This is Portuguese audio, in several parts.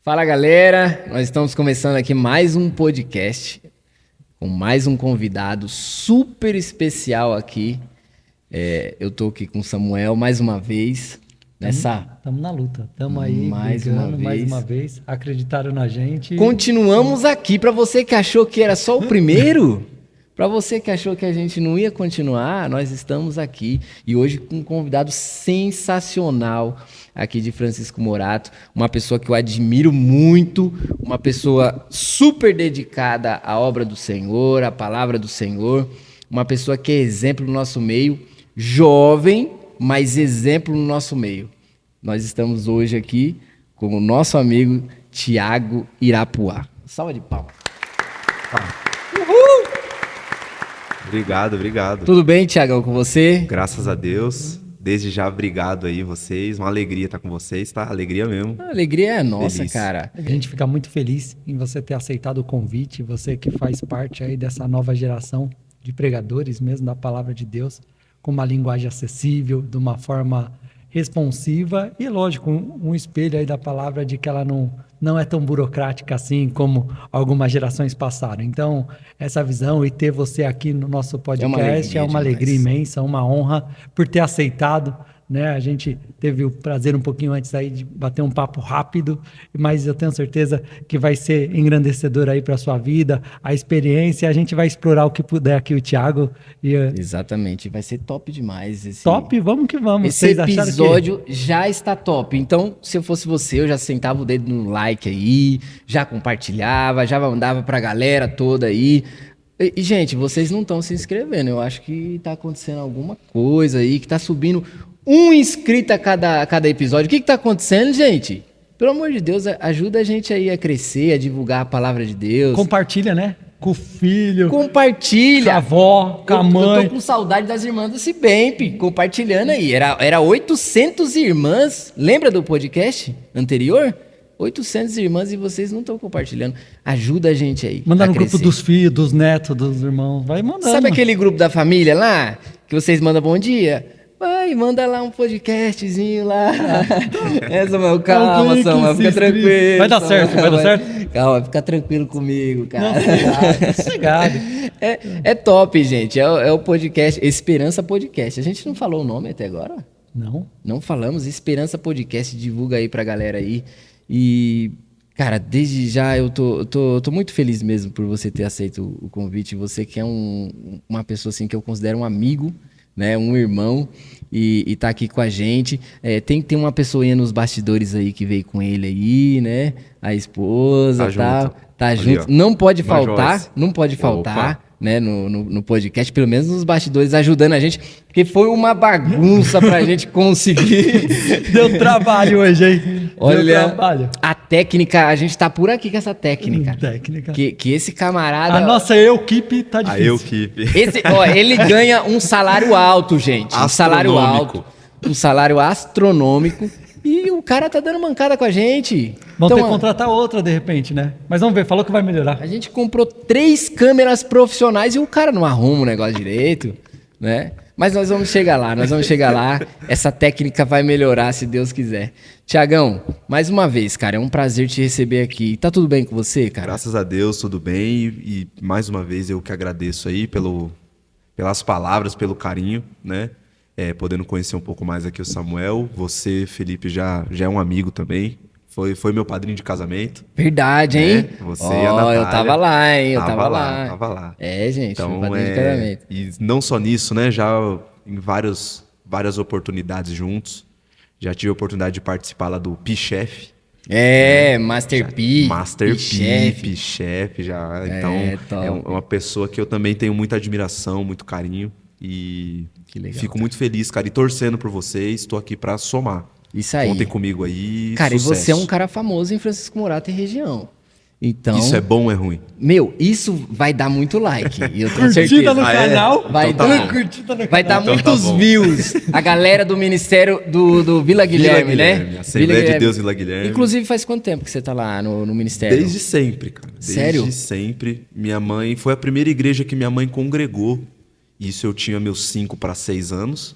Fala galera, nós estamos começando aqui mais um podcast com mais um convidado super especial aqui. Eu tô aqui com o Samuel mais uma vez. Estamos na luta, estamos aí mais uma vez. Acreditaram na gente. Continuamos aqui. Para você que achou que era só o primeiro, para você que achou que a gente não ia continuar, nós estamos aqui. E hoje com um convidado sensacional aqui de Francisco Morato, uma pessoa que eu admiro muito, uma pessoa super dedicada à obra do Senhor, à palavra do Senhor, uma pessoa que é exemplo no nosso meio, jovem, mas exemplo no nosso meio. Nós estamos hoje aqui com o nosso amigo Thiago Irapuá. Salva de palmas. Uhul! Obrigado. Tudo bem, Thiagão, com você? Graças a Deus. Desde já, obrigado aí vocês. Uma alegria estar com vocês, tá? Alegria mesmo. A alegria é nossa, Feliz. cara. A gente fica muito feliz em você ter aceitado o convite, você que faz parte aí dessa nova geração de pregadores mesmo da palavra de Deus, com uma linguagem acessível, de uma forma responsiva e, lógico, um espelho aí da palavra de que ela não é tão burocrática assim como algumas gerações passaram. Então, essa visão e ter você aqui no nosso podcast é uma alegria imensa, uma honra por ter aceitado, né? A gente teve o prazer um pouquinho antes aí de bater um papo rápido, mas eu tenho certeza que vai ser engrandecedor aí para a sua vida, a experiência. A gente vai explorar o que puder aqui, o Thiago. Exatamente, vai ser top demais. Top, vamos que vamos. Esse episódio já está top. Então, se eu fosse você, eu já sentava o dedo no like aí, já compartilhava, já mandava pra galera toda aí. E, gente, vocês não estão se inscrevendo. Eu acho que tá acontecendo alguma coisa aí, que tá subindo um inscrito a cada episódio. O que tá acontecendo, gente? Pelo amor de Deus, ajuda a gente aí a crescer, a divulgar a palavra de Deus. Compartilha, né? Com o filho. Compartilha. Com a avó, com a mãe. Eu tô com saudade das irmãs do Cibemp, compartilhando aí. Era 800 irmãs. Lembra do podcast anterior? 800 irmãs e vocês não estão compartilhando. Ajuda a gente aí. Manda no grupo dos filhos, dos netos, dos irmãos. Vai mandando. Sabe aquele grupo da família lá? Que vocês mandam bom dia? Vai, manda lá um podcastzinho lá. Samuel, calma, Samuel, fica tranquilo. Vai dar certo, vai dar certo. Calma, fica tranquilo comigo, cara. Sossegado. É top, gente. É o podcast, Esperança Podcast. A gente não falou o nome até agora? Não. Não falamos. Esperança Podcast, divulga aí pra galera aí. E, cara, desde já eu tô muito feliz mesmo por você ter aceito o convite. Você que é uma pessoa assim que eu considero um amigo, né, um irmão, e tá aqui com a gente. Tem que ter uma pessoinha nos bastidores aí que veio com ele aí, né? A esposa, tá junto. Não pode faltar, né, no podcast, pelo menos nos bastidores, ajudando a gente, porque foi uma bagunça pra gente conseguir. Deu trabalho hoje, hein? Olha, a técnica, a gente tá por aqui com essa técnica. Que esse camarada... A nossa equipe tá difícil. A equipe. Ele ganha um salário alto, gente. Um salário alto. Um salário astronômico. E o cara tá dando mancada com a gente. Vamos ter que contratar outra, de repente, né? Mas vamos ver, falou que vai melhorar. A gente comprou 3 câmeras profissionais e o cara não arruma o negócio direito, né? Mas nós vamos chegar lá, Essa técnica vai melhorar, se Deus quiser. Tiagão, mais uma vez, cara, é um prazer te receber aqui. Tá tudo bem com você, cara? Graças a Deus, tudo bem. E mais uma vez eu que agradeço aí pelas palavras, pelo carinho, né? Podendo conhecer um pouco mais aqui o Samuel. Você, Felipe, já é um amigo também. Foi meu padrinho de casamento. Verdade, hein? Você e a Natália. Eu tava lá, hein? Tava lá. Gente, então, foi padrinho de casamento. E não só nisso, né? Já em várias oportunidades juntos. Já tive a oportunidade de participar lá do P-Chef. Master P. Master P, Chef já. Então, é uma pessoa que eu também tenho muita admiração, muito carinho. E que legal, fico muito feliz, cara. E torcendo por vocês. Estou aqui para somar. Isso aí. Contem comigo aí. Cara, sucesso. E você é um cara famoso em Francisco Morato e região. Então, Isso é bom ou é ruim? meu, isso vai dar muito like. E eu tenho Curtida certeza. no canal. Vai Então dar, tá bom. Curtida no vai dar Então tá muitos bom. views. A galera do Ministério do Vila Guilherme, né? Assembleia Vila de Deus Vila Guilherme. Inclusive, faz quanto tempo que você tá lá no Ministério? Desde sempre, cara. Sério? Desde sempre. Minha mãe... Foi a primeira igreja que minha mãe congregou. Isso eu tinha meus 5 para 6 anos.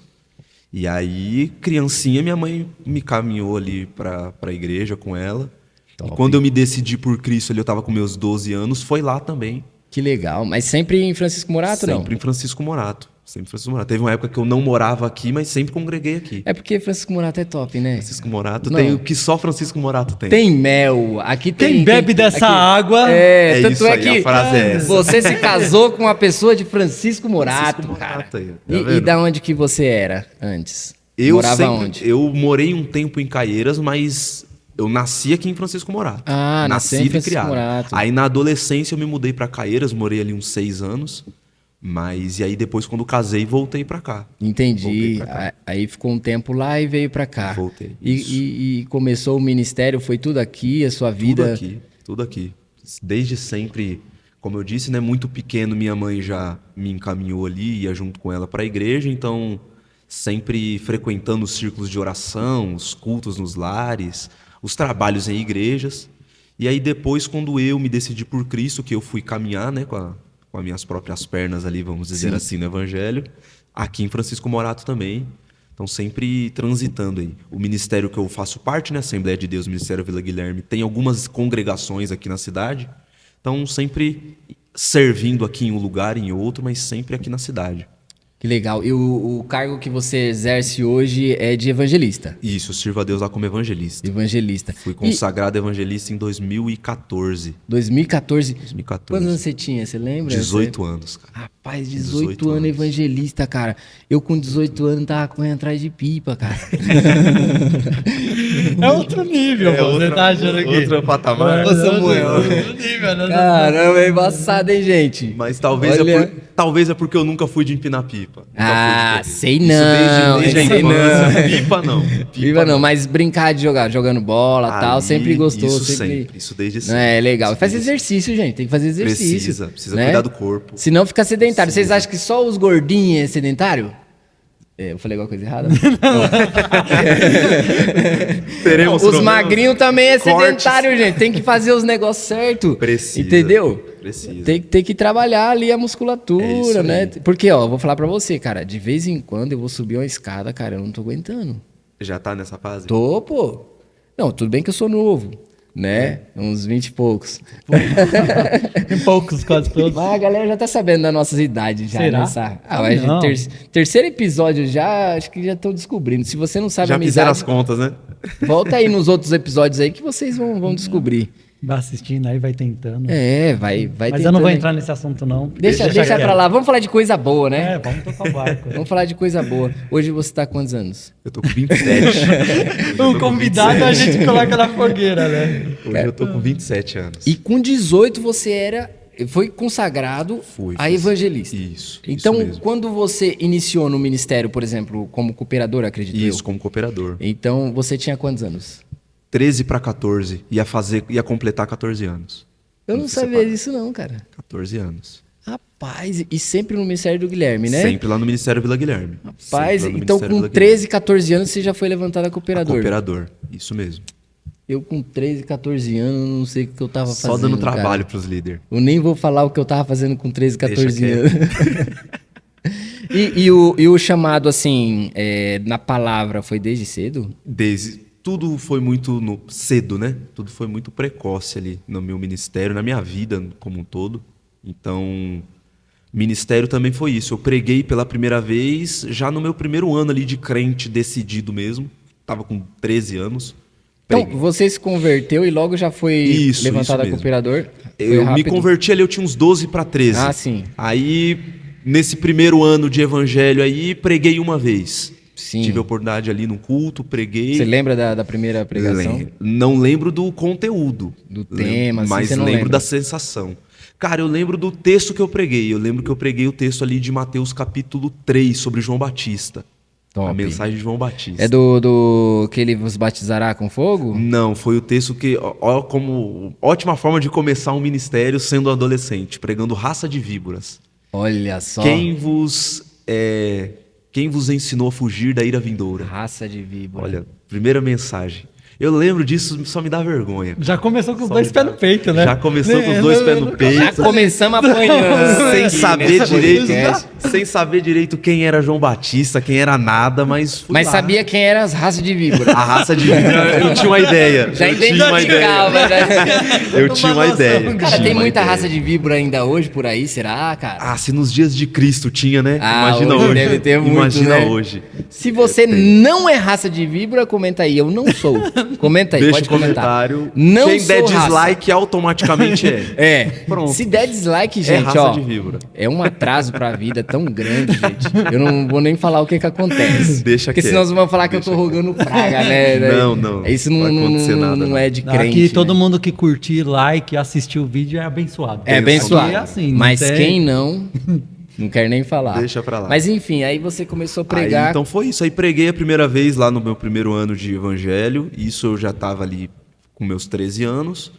E aí, criancinha, minha mãe me caminhou ali para a igreja com ela. Top. E quando eu me decidi por Cristo, ali eu tava com meus 12 anos, foi lá também. Que legal. Mas sempre em Francisco Morato, não? Sempre em Francisco Morato. Sempre em Francisco Morato. Teve uma época que eu não morava aqui, mas sempre congreguei aqui. É porque Francisco Morato é top, né? Francisco Morato Não. tem o que só Francisco Morato tem. Tem mel. Aqui tem. Quem bebe dessa água... É, É tanto isso é aí, que a frase é essa. você se casou com uma pessoa de Francisco Morato, Francisco cara. Morato aí, tá E vendo? da onde que você era antes? Eu Morava sempre- onde? Eu morei um tempo em Caieiras, mas eu nasci aqui em Francisco Morato. Ah, nasceu em Nascido e Francisco criado. Morato. Aí na adolescência eu me mudei pra Caieiras, morei ali uns 6 anos. Mas e aí depois quando casei, voltei pra cá. Entendi. Voltei pra cá. Aí ficou um tempo lá e veio pra cá. Voltei, E começou o ministério, foi tudo aqui, a sua vida. Tudo aqui, tudo aqui. Desde sempre, como eu disse, né, muito pequeno, minha mãe já me encaminhou ali, ia junto com ela para a igreja, então sempre frequentando os círculos de oração, os cultos nos lares, os trabalhos em igrejas. E aí depois, quando eu me decidi por Cristo, que eu fui caminhar, né, com as minhas próprias pernas ali, vamos dizer assim, no Evangelho, aqui em Francisco Morato também. Então, sempre transitando aí. O ministério que eu faço parte, né, Assembleia de Deus, Ministério Vila Guilherme, tem algumas congregações aqui na cidade. Então, sempre servindo aqui em um lugar, em outro, mas sempre aqui na cidade. Que legal. E o cargo que você exerce hoje é de evangelista. Isso, eu sirvo a Deus lá como evangelista. Evangelista. Fui consagrado evangelista em 2014. 2014. 2014. Quantos anos você tinha? Você lembra? 18 anos, cara. Rapaz, 18 18 anos anos. evangelista, cara. Eu com 18 anos tava correndo atrás de pipa, cara. É outro nível, pô. Você tá achando aqui? Outro patamar. Ô, Samuel. Outro nível, né? Caramba, é embaçado, hein, gente? Mas talvez, Olha. talvez é porque eu nunca fui de empinar pipa. Nunca Ah, fui de sei Isso não, desde a sei infância. Pipa não. Pipa não, mas brincar de jogar, jogando bola e tal, Ali, sempre gostou. Isso sempre. sempre. Isso desde Não, sempre. é legal. Isso Faz desde exercício, gente. Tem que fazer exercício. Precisa né? cuidar do corpo. Senão fica sedentário. Vocês acham que só os gordinhos é sedentário? É, eu falei alguma coisa errada? Teremos Os problemas. magrinhos também é Cortes. sedentário, gente. Tem que fazer os negócios certo. Precisa. Entendeu? Precisa. Tem que trabalhar ali a É musculatura, isso né? aí. Porque, ó, eu vou falar pra você, cara. De vez em quando eu vou subir uma escada, cara, eu não tô aguentando. Já tá nessa fase? Tô, pô. Não, tudo bem que eu sou novo, né? Uns 20 e poucos. Em poucos, quase todos. Mas a galera já tá sabendo das nossas idades já, Será? nessa. Ah, mas não. terceiro episódio já, acho que já estão descobrindo. Se você não sabe Já a minha fizeram idade, as contas, né? volta aí nos outros episódios aí que vocês vão descobrir. Vai assistindo aí, vai tentando. É, vai Mas eu não vou tentando. entrar nesse assunto, não. Deixa pra lá. Vamos falar de coisa boa, né? É, vamos tocar o barco. Vamos falar de coisa boa. Hoje você tá com quantos anos? Eu tô com 27. O convidado a gente coloca na fogueira, né? Hoje eu tô com 27 anos. E com 18 você foi consagrado Fui, a evangelista. Isso. Então, isso mesmo. quando você iniciou no ministério, por exemplo, como cooperador, acredito Isso, eu. como cooperador. Então, você tinha quantos anos? 13 para 14. Ia completar 14 anos. Eu não Quando se sabia separa. disso não, cara. 14 anos. Rapaz, e sempre no ministério do Guilherme, né? Sempre lá no Ministério Vila Guilherme. Rapaz, Sempre lá no então Ministério com Vila 13, 14 anos você já foi levantado a Guilherme. cooperador. Cooperador. Isso mesmo. Eu com 13, 14 anos, não sei o que eu tava fazendo. Só dando cara. trabalho pros líderes. Eu nem vou falar o que eu tava fazendo com 13, 14 Deixa anos. E o chamado, assim, na palavra, foi desde cedo? Tudo foi muito cedo, né? Tudo foi muito precoce ali no meu ministério, na minha vida como um todo. Então, ministério também foi isso. Eu preguei pela primeira vez já no meu primeiro ano ali de crente decidido mesmo. Tava com 13 anos. Então, Preguei. você se converteu e logo já foi Isso levantado a mesmo. cooperador? Foi Eu me rápido? converti ali, eu tinha uns 12 para 13. Ah, sim. Aí, nesse primeiro ano de evangelho aí, preguei uma vez. Sim. Tive a oportunidade ali no culto, preguei. Você lembra da primeira pregação? Não lembro do conteúdo. Do tema, assim, mas você não lembro lembra? da sensação. Cara, eu lembro do texto que eu preguei. Eu lembro que eu preguei o texto ali de Mateus capítulo 3, sobre João Batista. Top. A mensagem de João Batista. É do que ele vos batizará com fogo? Não, foi o texto que, ó, como ótima forma de começar um ministério sendo adolescente, pregando raça de víboras. Olha só. Quem vos ensinou a fugir da ira vindoura? Raça de víbora. Olha, primeira mensagem. Eu lembro disso, só me dá vergonha. Já começou com os Só dois me pés dá- no peito, né? Já começou com os dois pés no Já peito. começamos apanhando. Sem aqui saber nesse direito, podcast. sem saber direito quem era João Batista, quem era nada, mas fui Mas lá. sabia quem eram as raças de víbora. A raça de víbora, eu tinha uma ideia. Já eu tinha uma ideia. identificava, né? Eu tinha uma ideia. Cara, Tinha tem uma muita ideia. raça de víbora ainda hoje por aí, será, cara? Ah, se nos dias de Cristo tinha, né? Ah, Imagina hoje hoje. deve ter muito, Imagina né? hoje. Se você não é raça de víbora, comenta aí. Eu não sou. Comenta aí, Deixa pode o comentar. comentário. Não Quem der sou raça. dislike automaticamente é. É. Pronto. Se der dislike, É gente, raça ó. de víbora. É um atraso pra vida tão grande, gente. Eu não vou nem falar o que acontece. Deixa Porque quieto. senão vocês vão falar que eu tô rogando praga, né? Não. Isso Não não, vai acontecer nada, não não. é de crente. Aqui todo né? mundo que curtir, like, assistir o vídeo é abençoado. É abençoado. Aqui é assim, não Mas tem- quem não quero nem falar. Deixa pra lá. Mas enfim, aí você começou a Aí, pregar. então foi isso. Aí preguei a primeira vez lá no meu primeiro ano de evangelho. Isso eu já estava ali com meus 13 anos.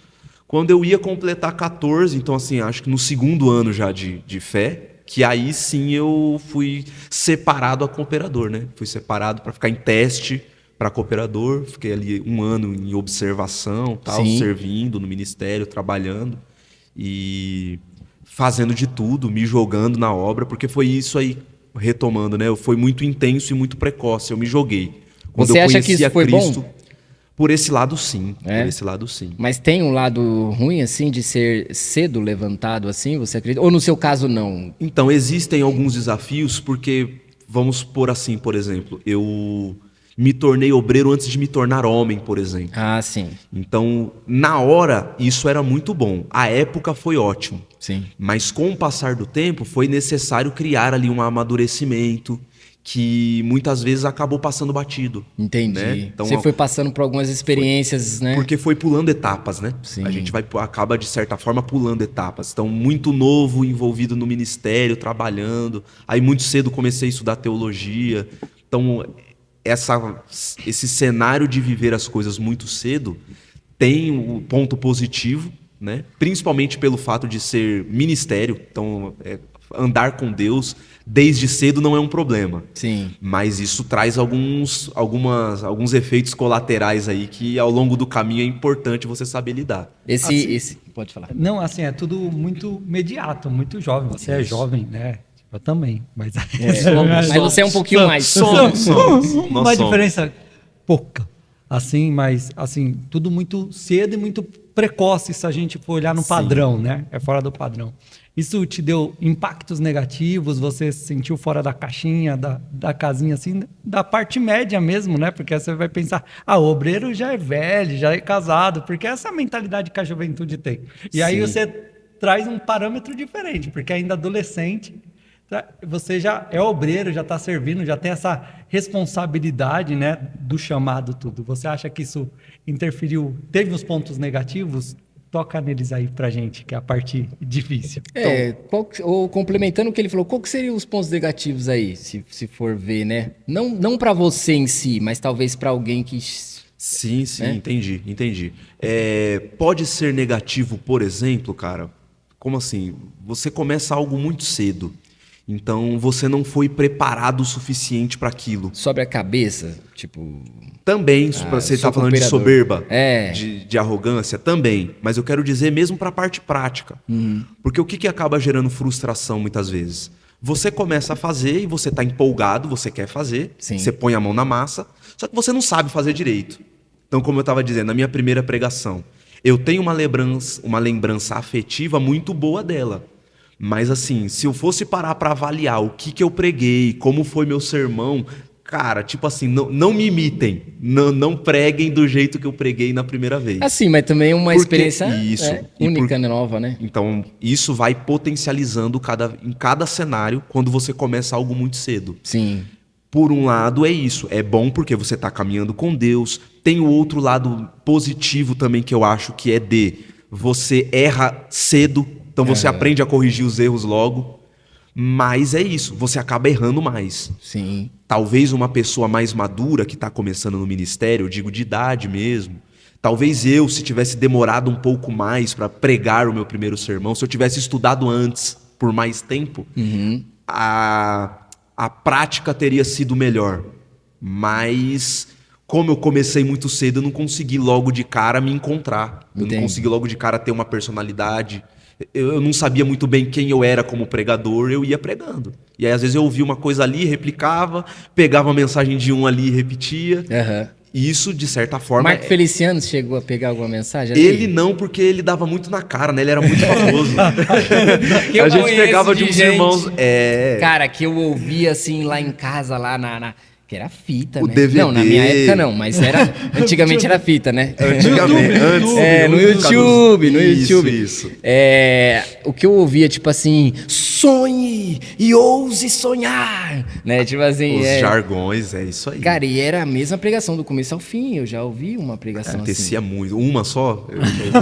Quando eu ia completar 14, então assim, acho que no segundo ano já de fé, que aí sim eu fui separado a cooperador, né? Fui separado para ficar em teste para cooperador. Fiquei ali um ano em observação, tal, Sim. servindo no ministério, trabalhando e fazendo de tudo, me jogando na obra, porque foi isso aí, retomando, né? Foi muito intenso e muito precoce, eu me joguei. Quando Você eu acha que conheci isso a foi Cristo, bom? por esse lado sim, É? por esse lado sim. Mas tem um lado ruim, assim, de ser cedo levantado, assim, você acredita? Ou no seu caso, não? Então, existem alguns desafios, porque, vamos pôr assim, por exemplo, eu me tornei obreiro antes de me tornar homem, por exemplo. Ah, sim. Então, na hora, isso era muito bom. A época foi ótimo. Sim. Mas com o passar do tempo, foi necessário criar ali um amadurecimento que muitas vezes acabou passando batido. Entendi. Né? Então, Você foi passando por algumas experiências, né? Porque foi pulando etapas, né? Sim. A gente acaba, de certa forma, pulando etapas. Então, muito novo, envolvido no ministério, trabalhando. Aí, muito cedo, comecei a estudar teologia. Então, esse cenário de viver as coisas muito cedo tem um ponto positivo, né? Principalmente pelo fato de ser ministério. Então, andar com Deus desde cedo não é um problema. Sim. Mas isso traz alguns efeitos colaterais aí que ao longo do caminho é importante você saber lidar. Pode falar. Não, assim, é tudo muito imediato, muito jovem. Você é jovem, né? Eu também, mas... Mas você é um pouquinho mais. Somos. Uma Nós somos. diferença pouca, assim, mas assim, tudo muito cedo e muito precoce se a gente for olhar no padrão, né? É fora do padrão. Isso te deu impactos negativos? Você se sentiu fora da caixinha, da casinha, assim, da parte média mesmo, né? Porque você vai pensar, o obreiro já é velho, já é casado, porque essa é a mentalidade que a juventude tem. E aí Sim. você traz um parâmetro diferente, porque ainda adolescente, você já é obreiro, já está servindo, já tem essa responsabilidade, né, do chamado tudo. Você acha que isso interferiu, teve os pontos negativos? Toca neles aí pra gente, que é a parte difícil. Ou complementando o que ele falou, qual que seriam os pontos negativos aí, se for ver, né? Não para você em si, mas talvez para alguém que... Sim, né? entendi. Pode ser negativo, por exemplo, cara, como assim? Você começa algo muito cedo, então você não foi preparado o suficiente para aquilo. Sobre a cabeça, tipo... Também, você está falando de soberba, de arrogância, também. Mas eu quero dizer mesmo para a parte prática. Porque o que acaba gerando frustração muitas vezes? Você começa a fazer e você está empolgado, você quer fazer, Sim. você põe a mão na massa, só que você não sabe fazer direito. Então, como eu estava dizendo, na minha primeira pregação, eu tenho uma lembrança afetiva muito boa dela. Mas assim, se eu fosse parar para avaliar o que eu preguei, como foi meu sermão... Cara, tipo assim, não me imitem, não preguem do jeito que eu preguei na primeira vez. Assim, mas também uma experiência única, nova, né? Então, isso vai potencializando em cada cenário quando você começa algo muito cedo. Sim. Por um lado é isso, é bom porque você está caminhando com Deus. Tem o outro lado positivo também que eu acho que é você erra cedo, então você aprende a corrigir os erros logo. Mas é isso, você acaba errando mais. Sim. Talvez uma pessoa mais madura que está começando no ministério, eu digo de idade mesmo, talvez eu, se tivesse demorado um pouco mais para pregar o meu primeiro sermão, se eu tivesse estudado antes por mais tempo, a prática teria sido melhor. Mas como eu comecei muito cedo, eu não consegui logo de cara me encontrar. Eu não consegui logo de cara ter uma personalidade. Eu não sabia muito bem quem eu era como pregador, eu ia pregando. E aí, às vezes, eu ouvia uma coisa ali, replicava, pegava a mensagem de um ali e repetia. E isso, de certa forma... Marco Feliciano chegou a pegar alguma mensagem ali? Ele não, porque ele dava muito na cara, né? Ele era muito famoso. A gente pegava de uns irmãos... Cara, que eu ouvia assim lá em casa, lá que era fita, né? DVD. Não, na minha época não, mas era... Antigamente era fita, né? Antigamente, antes. No YouTube. Isso. O que eu ouvia, tipo assim... Sonhe e ouse sonhar, né? Tipo assim... Os jargões, é isso aí. Cara, e era a mesma pregação do começo ao fim. Eu já ouvi uma pregação assim. Acontecia muito. Uma só?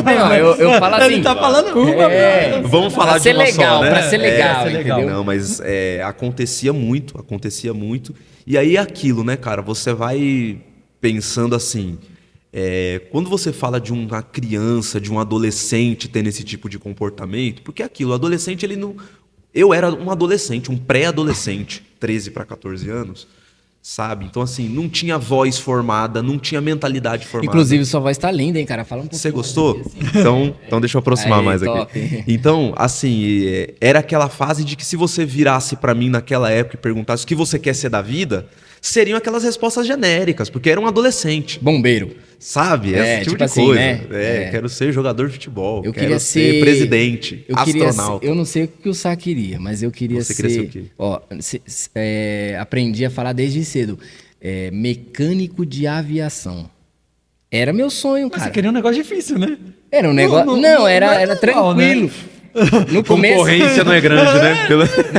Não, eu falo assim... Ele tá falando uma, Vamos falar de uma só, né? Pra ser legal, entendeu? Não, mas acontecia muito. E aí é aquilo, né, cara? Você vai pensando assim... quando você fala de uma criança, de um adolescente tendo esse tipo de comportamento... Porque é aquilo, o adolescente, ele não... Eu era um adolescente, um pré-adolescente, 13 para 14 anos, sabe? Então, assim, não tinha voz formada, não tinha mentalidade formada. Inclusive, sua voz tá linda, hein, cara? Fala um pouquinho. Você gostou? Assim. Então deixa eu aproximar mais top. aqui. Então, assim, era aquela fase de que se você virasse para mim naquela época e perguntasse o que você quer ser da vida, seriam aquelas respostas genéricas, porque era um adolescente. Bombeiro. Sabe? Esse tipo de assim, coisa. né? Quero ser jogador de futebol. Eu quero queria ser presidente, astronauta. Eu não sei o que o Sá queria, mas eu queria Você queria ser o quê? Ó, aprendi a falar desde cedo. Mecânico de aviação. Era meu sonho, Mas cara. você queria um negócio difícil, né? Era um negócio... era tranquilo. Né? No começo... Concorrência não é grande, né?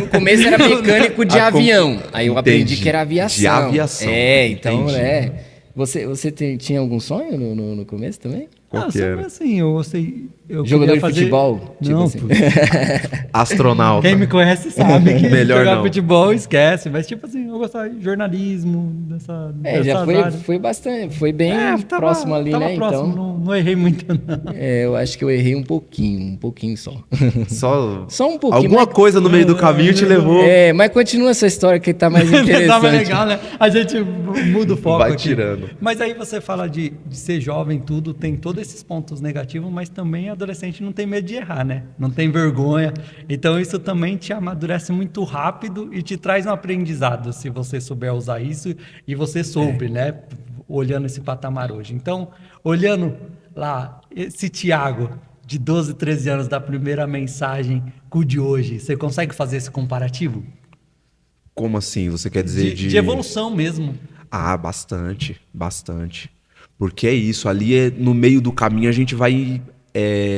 No começo era mecânico de avião. Aí eu aprendi Entendi. que era aviação. De aviação. Então, Entendi. Você tinha algum sonho no começo também? Qual que era? Assim, eu gostei... Jogador de queria futebol? Tipo Não, assim. Astronauta. Quem me conhece sabe que Melhor jogar não. futebol esquece. Mas, tipo assim, eu gostava de jornalismo, dessa Já foi bastante, foi bem próximo ali, tava né? Próximo, Então, não errei muito, não. eu acho que eu errei um pouquinho só. Só um pouquinho. alguma mas- coisa no meio do caminho te levou. Mas continua essa história que tá mais interessante. Tava legal, né? A gente muda o foco Vai aqui. tirando. Mas aí você fala de ser jovem, tudo, tem todos esses pontos negativos, mas também adolescente não tem medo de errar, né? Não tem vergonha. Então isso também te amadurece muito rápido e te traz um aprendizado, se você souber usar isso e você soube, né? Olhando esse patamar hoje. Então, olhando lá, esse Tiago de 12, 13 anos da primeira mensagem com o de hoje, você consegue fazer esse comparativo? Como assim? Você quer dizer De evolução mesmo. Ah, bastante. Porque é isso, ali no meio do caminho a gente vai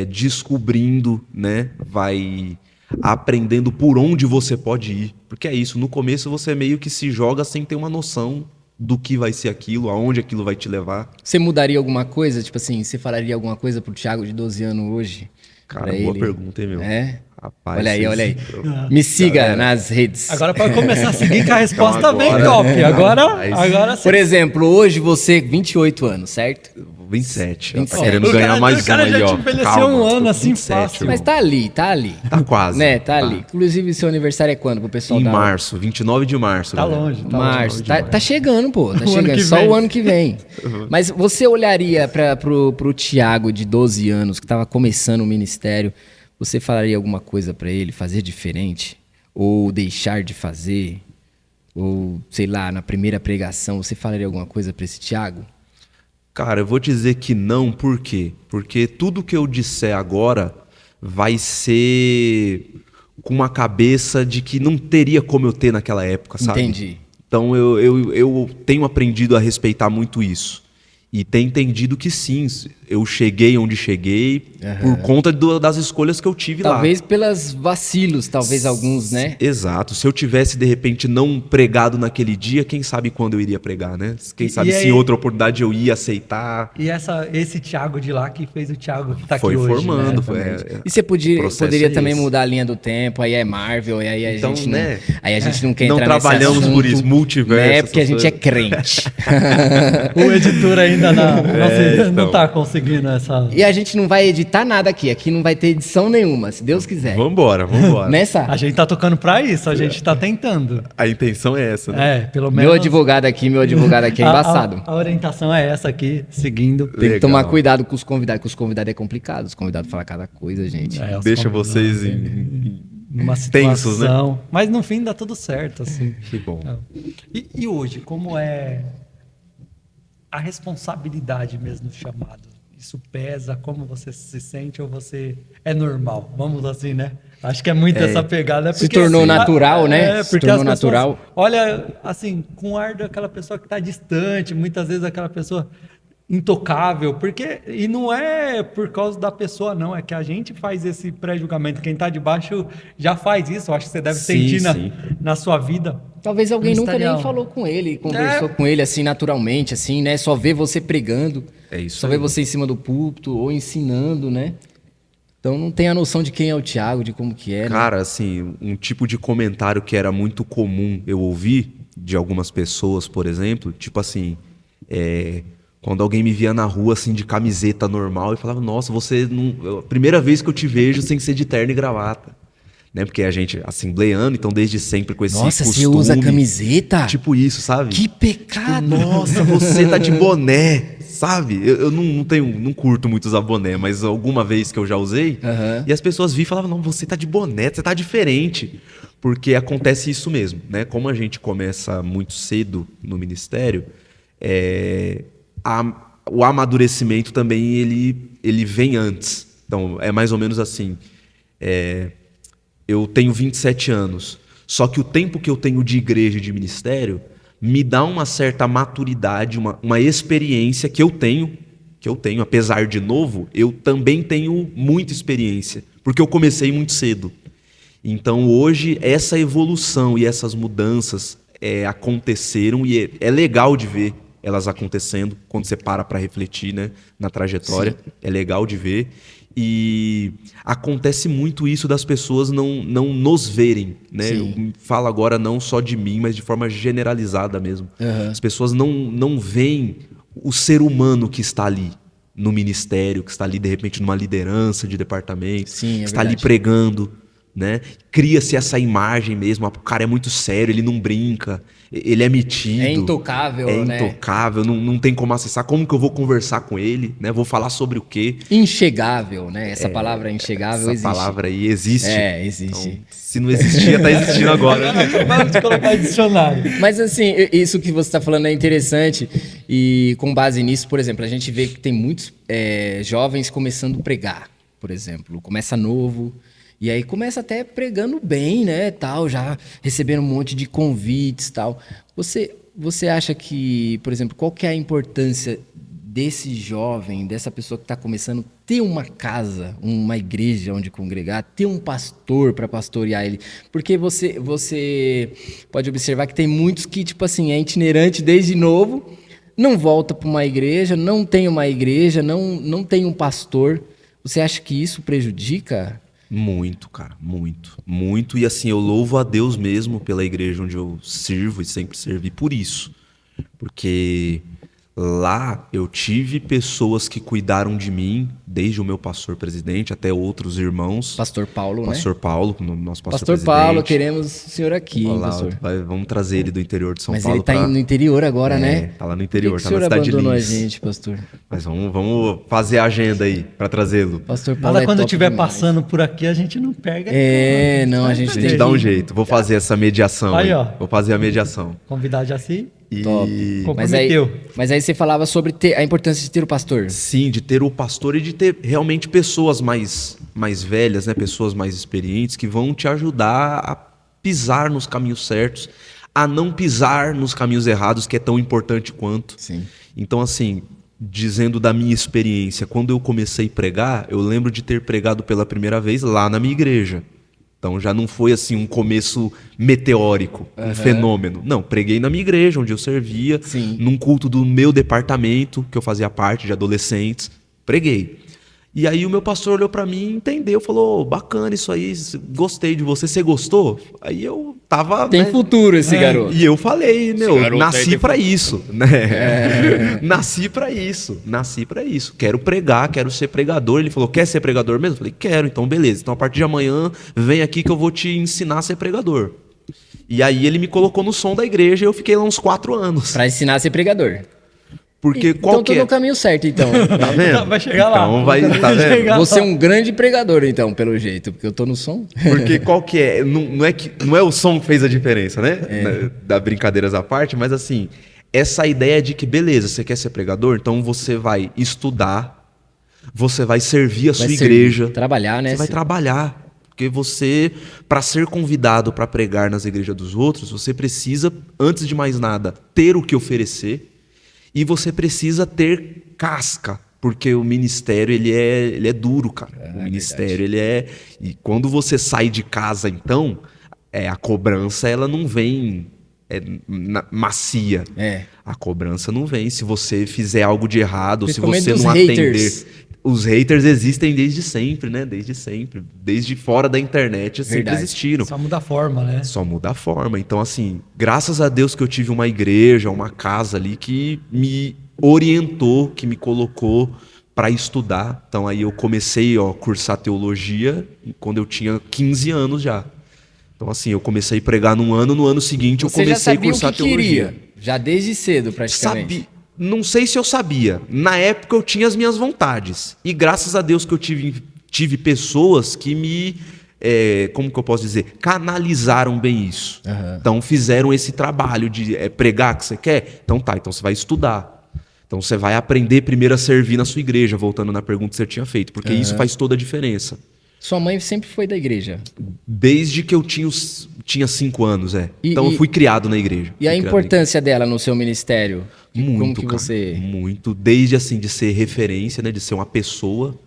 descobrindo, né? Vai aprendendo por onde você pode ir. Porque é isso, no começo você meio que se joga sem ter uma noção do que vai ser aquilo, aonde aquilo vai te levar. Você mudaria alguma coisa? Tipo assim, você falaria alguma coisa pro Thiago de 12 anos hoje? Cara, Pra boa ele? pergunta, hein, meu? Olha Rapaz, aí. Me siga nas redes. Agora pode começar a seguir que a resposta Então vem agora- top. Agora Por exemplo, hoje você, 28 anos, certo? 27. Ó, 27. tá querendo O ganhar cara- mais o cara um já aí, te ó. envelheceu Calma, um ano tô assim 27, fácil. irmão. Mas tá ali. Tá quase. Né, tá ali. Inclusive, seu aniversário é quando pro pessoal Em dar? março, 29 de março. Tá galera. longe. Março. Tá chegando, pô. Tá O ano chegando. que Só vem. o ano que vem. Mas você olharia pro Thiago de 12 anos, que tava começando o ministério, você falaria alguma coisa pra ele, fazer diferente? Ou deixar de fazer? Ou, sei lá, na primeira pregação, você falaria alguma coisa pra esse Thiago? Cara, eu vou dizer que não, por quê? Porque tudo que eu disser agora vai ser com uma cabeça de que não teria como eu ter naquela época, sabe? Entendi. Então eu tenho aprendido a respeitar muito isso. E ter entendido que sim, eu cheguei onde cheguei por conta das escolhas que eu tive lá. Talvez pelos vacilos, talvez alguns, né? Exato. Se eu tivesse, de repente, não pregado naquele dia, quem sabe quando eu iria pregar, né? Quem sabe se em outra oportunidade eu ia aceitar. E esse Thiago de lá que fez o Thiago que tá aqui Foi hoje. formando. Né? E você poderia é também esse. mudar a linha do tempo, aí é Marvel, e aí a Então, gente né? aí a gente não quer Não entrar nesse trabalhamos assunto, por isso, multiverso, né? Porque a essas gente é coisas. crente. O editor ainda não então. tá conseguindo essa... E a gente não vai editar nada aqui. Aqui não vai ter edição nenhuma, se Deus quiser. Vambora. Nessa? A gente tá tocando pra isso, a gente tá tentando. A intenção é essa, né? Pelo menos... Meu advogado aqui é embaçado. A orientação é essa aqui, seguindo. Tem que Legal. tomar cuidado com os convidados, porque os convidados é complicado. Os convidados falam cada coisa, gente. Os Deixa convidados, vocês numa tensos, situação, né? Mas no fim dá tudo certo, assim. Que bom. E hoje, como é a responsabilidade mesmo do chamado? Isso pesa? Como você se sente ou você é normal? Vamos assim, né? Acho que é muito essa pegada. Se tornou natural, né? Se Porque tornou as pessoas natural. olha, assim, com o ar daquela pessoa que está distante, muitas vezes aquela pessoa intocável, e não é por causa da pessoa, não, é que a gente faz esse pré-julgamento, quem está de baixo já faz isso, eu acho que você deve sentir na sua vida. Talvez alguém nunca nem Ministerial. falou com ele, conversou com ele assim naturalmente, assim, né? Só vê você pregando, É isso só aí. vê você em cima do púlpito ou ensinando, né? Então não tem a noção de quem é o Thiago, de como que é, né? Cara, assim, um tipo de comentário que era muito comum eu ouvir de algumas pessoas, por exemplo, tipo assim, quando alguém me via na rua, assim, de camiseta normal, e falava, nossa, você não... Primeira vez que eu te vejo sem ser de terno e gravata. Né? Porque a gente é assembleando, então desde sempre com esse Nossa, costume. você usa camiseta? Tipo isso, sabe? Que pecado! Nossa, você tá de boné, sabe? Eu não curto muito usar boné, mas alguma vez que eu já usei, e as pessoas viam e falavam, não, você tá de boné, você tá diferente. Porque acontece isso mesmo, né? Como a gente começa muito cedo no ministério, o amadurecimento também ele vem antes. Então, é mais ou menos assim. Eu tenho 27 anos, só que o tempo que eu tenho de igreja e de ministério me dá uma certa maturidade, uma experiência que eu tenho, apesar de novo, eu também tenho muita experiência, porque eu comecei muito cedo. Então hoje essa evolução e essas mudanças aconteceram e é legal de ver elas acontecendo quando você para refletir, né, na trajetória. Sim. É legal de ver. E acontece muito isso das pessoas não nos verem, né? Eu falo agora não só de mim, mas de forma generalizada mesmo. As pessoas não veem o ser humano que está ali no ministério, que está ali de repente numa liderança de departamento, que está ali pregando, né? Cria-se essa imagem mesmo, o cara é muito sério, ele não brinca, ele é metido. É intocável, né? É intocável, não tem como acessar, como que eu vou conversar com ele, né? Vou falar sobre o quê? Inchegável, né? Essa palavra inchegável existe. Essa palavra aí existe. Existe. Então, se não existia, tá existindo agora. Vamos colocar em dicionário. Mas assim, isso que você está falando é interessante e com base nisso, por exemplo, a gente vê que tem muitos jovens começando a pregar, por exemplo. Começa novo... E aí começa até pregando bem, né, tal, já recebendo um monte de convites, tal. Você acha que, por exemplo, qual que é a importância desse jovem, dessa pessoa que está começando, ter uma casa, uma igreja onde congregar, ter um pastor para pastorear ele? Porque você pode observar que tem muitos que, tipo assim, é itinerante desde novo, não volta para uma igreja, não tem uma igreja, não tem um pastor. Você acha que isso prejudica? Muito, cara, muito, muito. E assim, eu louvo a Deus mesmo pela igreja onde eu sirvo e sempre servi por isso. Porque lá eu tive pessoas que cuidaram de mim, desde o meu pastor presidente até outros irmãos. Pastor Paulo, Pastor Paulo, nosso pastor Pastor presidente. Paulo, queremos o senhor aqui, hein, Olá, pastor? vamos trazer ele do interior de São Mas Paulo. ele tá no interior agora, né? Tá lá no interior, Por que tá o na senhor cidade de abandonou a Lins. gente, pastor? Mas vamos fazer a agenda aí pra trazê-lo. Pastor Paulo Mas é quando top estiver demais. passando por aqui, a gente não pega. Não, a gente A tem gente que dá um jeito. Vou fazer essa mediação Aí, aí. ó. Vou fazer a mediação. Convidar já se Top. comprometeu. Mas aí você falava sobre a importância de ter o pastor. Sim, de ter o pastor e de ter realmente pessoas mais velhas, né? Pessoas mais experientes que vão te ajudar a pisar nos caminhos certos, a não pisar nos caminhos errados, que é tão importante quanto. Sim. Então, assim, dizendo da minha experiência, quando eu comecei a pregar, eu lembro de ter pregado pela primeira vez lá na minha igreja. Então já não foi assim um começo meteórico, um fenômeno. Não, preguei na minha igreja, onde eu servia, Sim. num culto do meu departamento, que eu fazia parte de adolescentes, preguei. E aí o meu pastor olhou pra mim, entendeu, falou, bacana isso aí, gostei de você, você gostou? Aí eu tava... Tem né, futuro esse garoto. e eu falei, meu, garoto aí nasci tem pra isso, né? Nasci pra isso. Quero pregar, quero ser pregador. Ele falou, quer ser pregador mesmo? Eu falei, quero, então beleza. Então a partir de amanhã, vem aqui que eu vou te ensinar a ser pregador. E aí ele me colocou no som da igreja e eu fiquei lá uns 4 anos. Pra ensinar a ser pregador. Porque Então qual tô que é? no caminho certo, então. Tá vendo? Vai chegar lá. Então vai, tá vendo? chegar. Você é um grande pregador, então, pelo jeito, porque eu tô no som. Porque qual que é? Não é o som que fez a diferença, né? Da brincadeiras à parte, mas assim, essa ideia de que, beleza, você quer ser pregador, então você vai estudar, você vai servir a sua igreja. Trabalhar, né? Você vai trabalhar. Porque você, para ser convidado para pregar nas igrejas dos outros, você precisa, antes de mais nada, ter o que oferecer e você precisa ter casca. Porque o ministério, ele é duro, cara. O ministério, ele é... E quando você sai de casa, então, a cobrança, ela não vem macia. A cobrança não vem se você fizer algo de errado, ou se você não atender. Os haters existem desde sempre, né? Desde sempre. Desde fora da internet sempre existiram. Só muda a forma, né? Só muda a forma. Então, assim, graças a Deus que eu tive uma igreja, uma casa ali que me orientou, que me colocou para estudar. Então, aí eu comecei a cursar teologia quando eu tinha 15 anos já. Então, assim, eu comecei a pregar num ano, no ano seguinte eu comecei a cursar teologia. Queria, já desde cedo, praticamente. Não sei se eu sabia. Na época eu tinha as minhas vontades. E graças a Deus que eu tive pessoas que me, como que eu posso dizer, canalizaram bem isso. Então fizeram esse trabalho de pregar que você quer? Então tá, então você vai estudar. Então você vai aprender primeiro a servir na sua igreja, voltando na pergunta que você tinha feito, porque isso faz toda a diferença. Sua mãe sempre foi da igreja? Desde que eu tinha 5 anos, Então eu fui criado na igreja. E a importância dela no seu ministério? Muito, como que você... Muito. Desde assim, de ser referência, né? De ser uma pessoa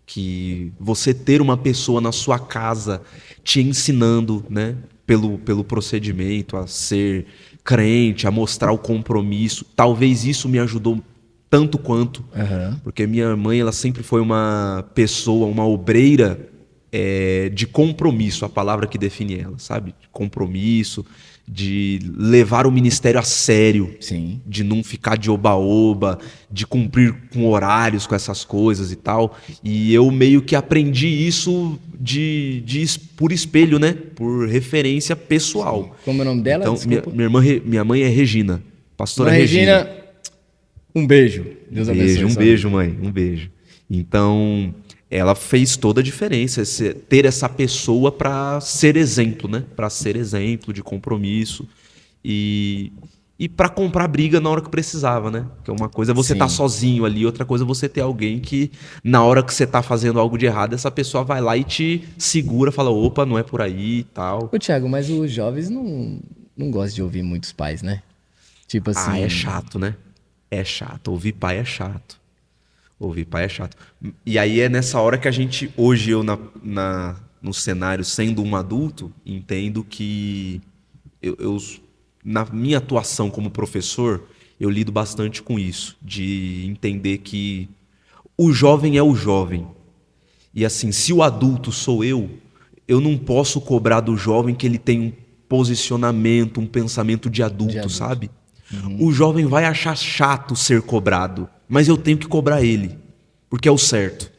que... Você ter uma pessoa na sua casa te ensinando, né? Pelo procedimento, a ser crente, a mostrar o compromisso. Talvez isso me ajudou tanto quanto. Porque minha mãe, ela sempre foi uma pessoa, uma obreira de compromisso, a palavra que define ela, sabe? De compromisso, de levar o ministério a sério, Sim. De não ficar de oba-oba, de cumprir com horários, com essas coisas e tal. E eu meio que aprendi isso por espelho, né? Por referência pessoal. Sim. Como é o nome dela? Então, Desculpa. minha mãe é Regina, pastora Regina. Um beijo. Deus abençoe. Um beijo, mãe. Um beijo. Então, ela fez toda a diferença, ter essa pessoa para ser exemplo, né? Para ser exemplo de compromisso e para comprar briga na hora que precisava, né? Que é uma coisa é você estar sozinho ali, outra coisa é você ter alguém que, na hora que você tá fazendo algo de errado, essa pessoa vai lá e te segura, fala, opa, não é por aí e tal. Ô, Thiago, mas os jovens não gostam de ouvir muitos pais, né? Tipo assim... é chato, né? É chato. Ouvir pai é chato. E aí é nessa hora que a gente, hoje eu no cenário, sendo um adulto, entendo que eu na minha atuação como professor, eu lido bastante com isso, de entender que o jovem é o jovem. E assim, se o adulto sou eu não posso cobrar do jovem que ele tem um posicionamento, um pensamento de adulto. Sabe? O jovem vai achar chato ser cobrado, mas eu tenho que cobrar ele, porque é o certo.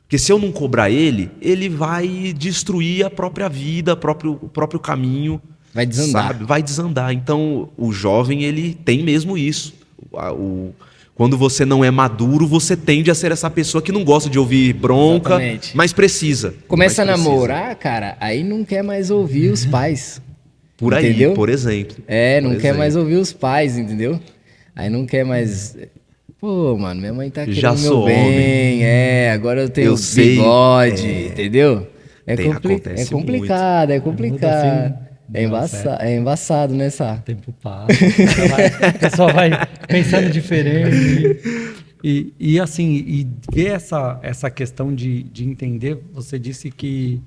Porque se eu não cobrar ele, ele vai destruir a própria vida, o próprio caminho. Vai desandar. Sabe? Vai desandar. Então, o jovem, ele tem mesmo isso. Quando você não é maduro, você tende a ser essa pessoa que não gosta de ouvir bronca, Exatamente. mas precisa. Começa a namorar, cara, aí não quer mais ouvir os pais. Por aí, entendeu? por exemplo. Não quer mais ouvir os pais, entendeu? Aí não quer mais... Pô, mano, minha mãe tá querendo Já sou bem, agora eu tenho bigode, entendeu? É complicado. É embaçado, né, Sá? O tempo passa, a pessoa vai pensando diferente. E assim, e ver essa questão de entender, você disse que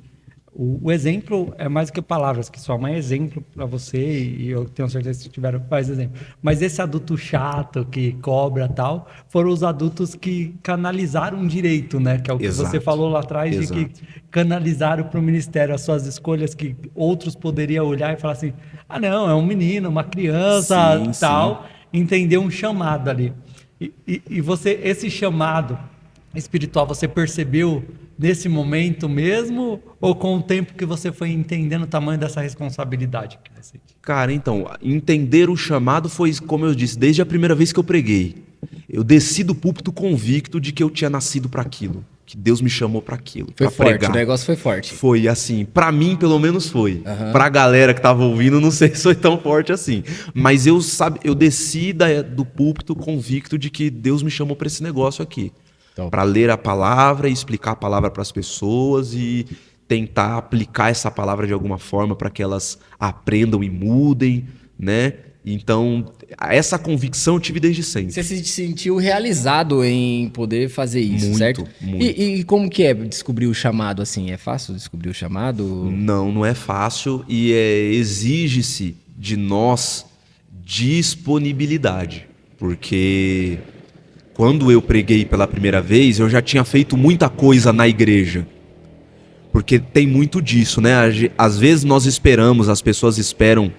o exemplo é mais do que palavras, que sua mãe é exemplo para você, e eu tenho certeza que tiveram mais exemplo. Mas esse adulto chato que cobra tal, foram os adultos que canalizaram direito, né? Que é o que Exato. você falou lá atrás, Exato. de que canalizaram para o ministério as suas escolhas que outros poderiam olhar e falar assim: ah, não, é um menino, uma criança, Sim, tal, entender um chamado ali. E você, esse chamado espiritual, você percebeu nesse momento mesmo, ou com o tempo que você foi entendendo o tamanho dessa responsabilidade que você tinha? Cara, então, entender o chamado foi, como eu disse, desde a primeira vez que eu preguei. Eu desci do púlpito convicto de que eu tinha nascido para aquilo, que Deus me chamou para aquilo, Foi para forte, pregar. o negócio foi forte. Foi assim, pra mim pelo menos foi. Pra galera que tava ouvindo, não sei se foi tão forte assim. Mas eu desci do púlpito convicto de que Deus me chamou pra esse negócio aqui. Top. Pra ler a palavra e explicar a palavra pras pessoas e tentar aplicar essa palavra de alguma forma para que elas aprendam e mudem, né? Então, essa convicção eu tive desde sempre. Você se sentiu realizado em poder fazer isso, Muito, certo? muito. E como que é descobrir o chamado assim? É fácil descobrir o chamado? Não é fácil e exige-se de nós disponibilidade, porque quando eu preguei pela primeira vez, eu já tinha feito muita coisa na igreja, porque tem muito disso, né? Às vezes nós esperamos, as pessoas esperam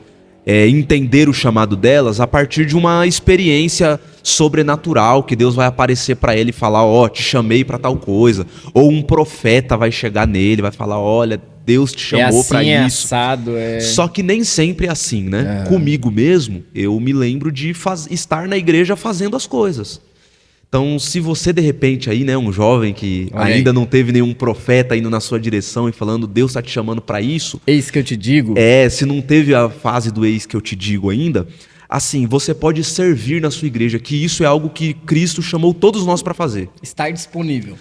entender o chamado delas a partir de uma experiência sobrenatural, que Deus vai aparecer para ele e falar, ó, te chamei para tal coisa, ou um profeta vai chegar nele, vai falar, olha, Deus te chamou para é isso. assado, Só que nem sempre é assim, né? Comigo mesmo, eu me lembro de estar na igreja fazendo as coisas. Então, se você, de repente, aí, né, um jovem que Olha ainda aí. não teve nenhum profeta indo na sua direção e falando, Deus está te chamando para isso, Eis que eu te digo. se não teve a fase do eis que eu te digo ainda, assim, você pode servir na sua igreja, que isso é algo que Cristo chamou todos nós para fazer. Estar disponível.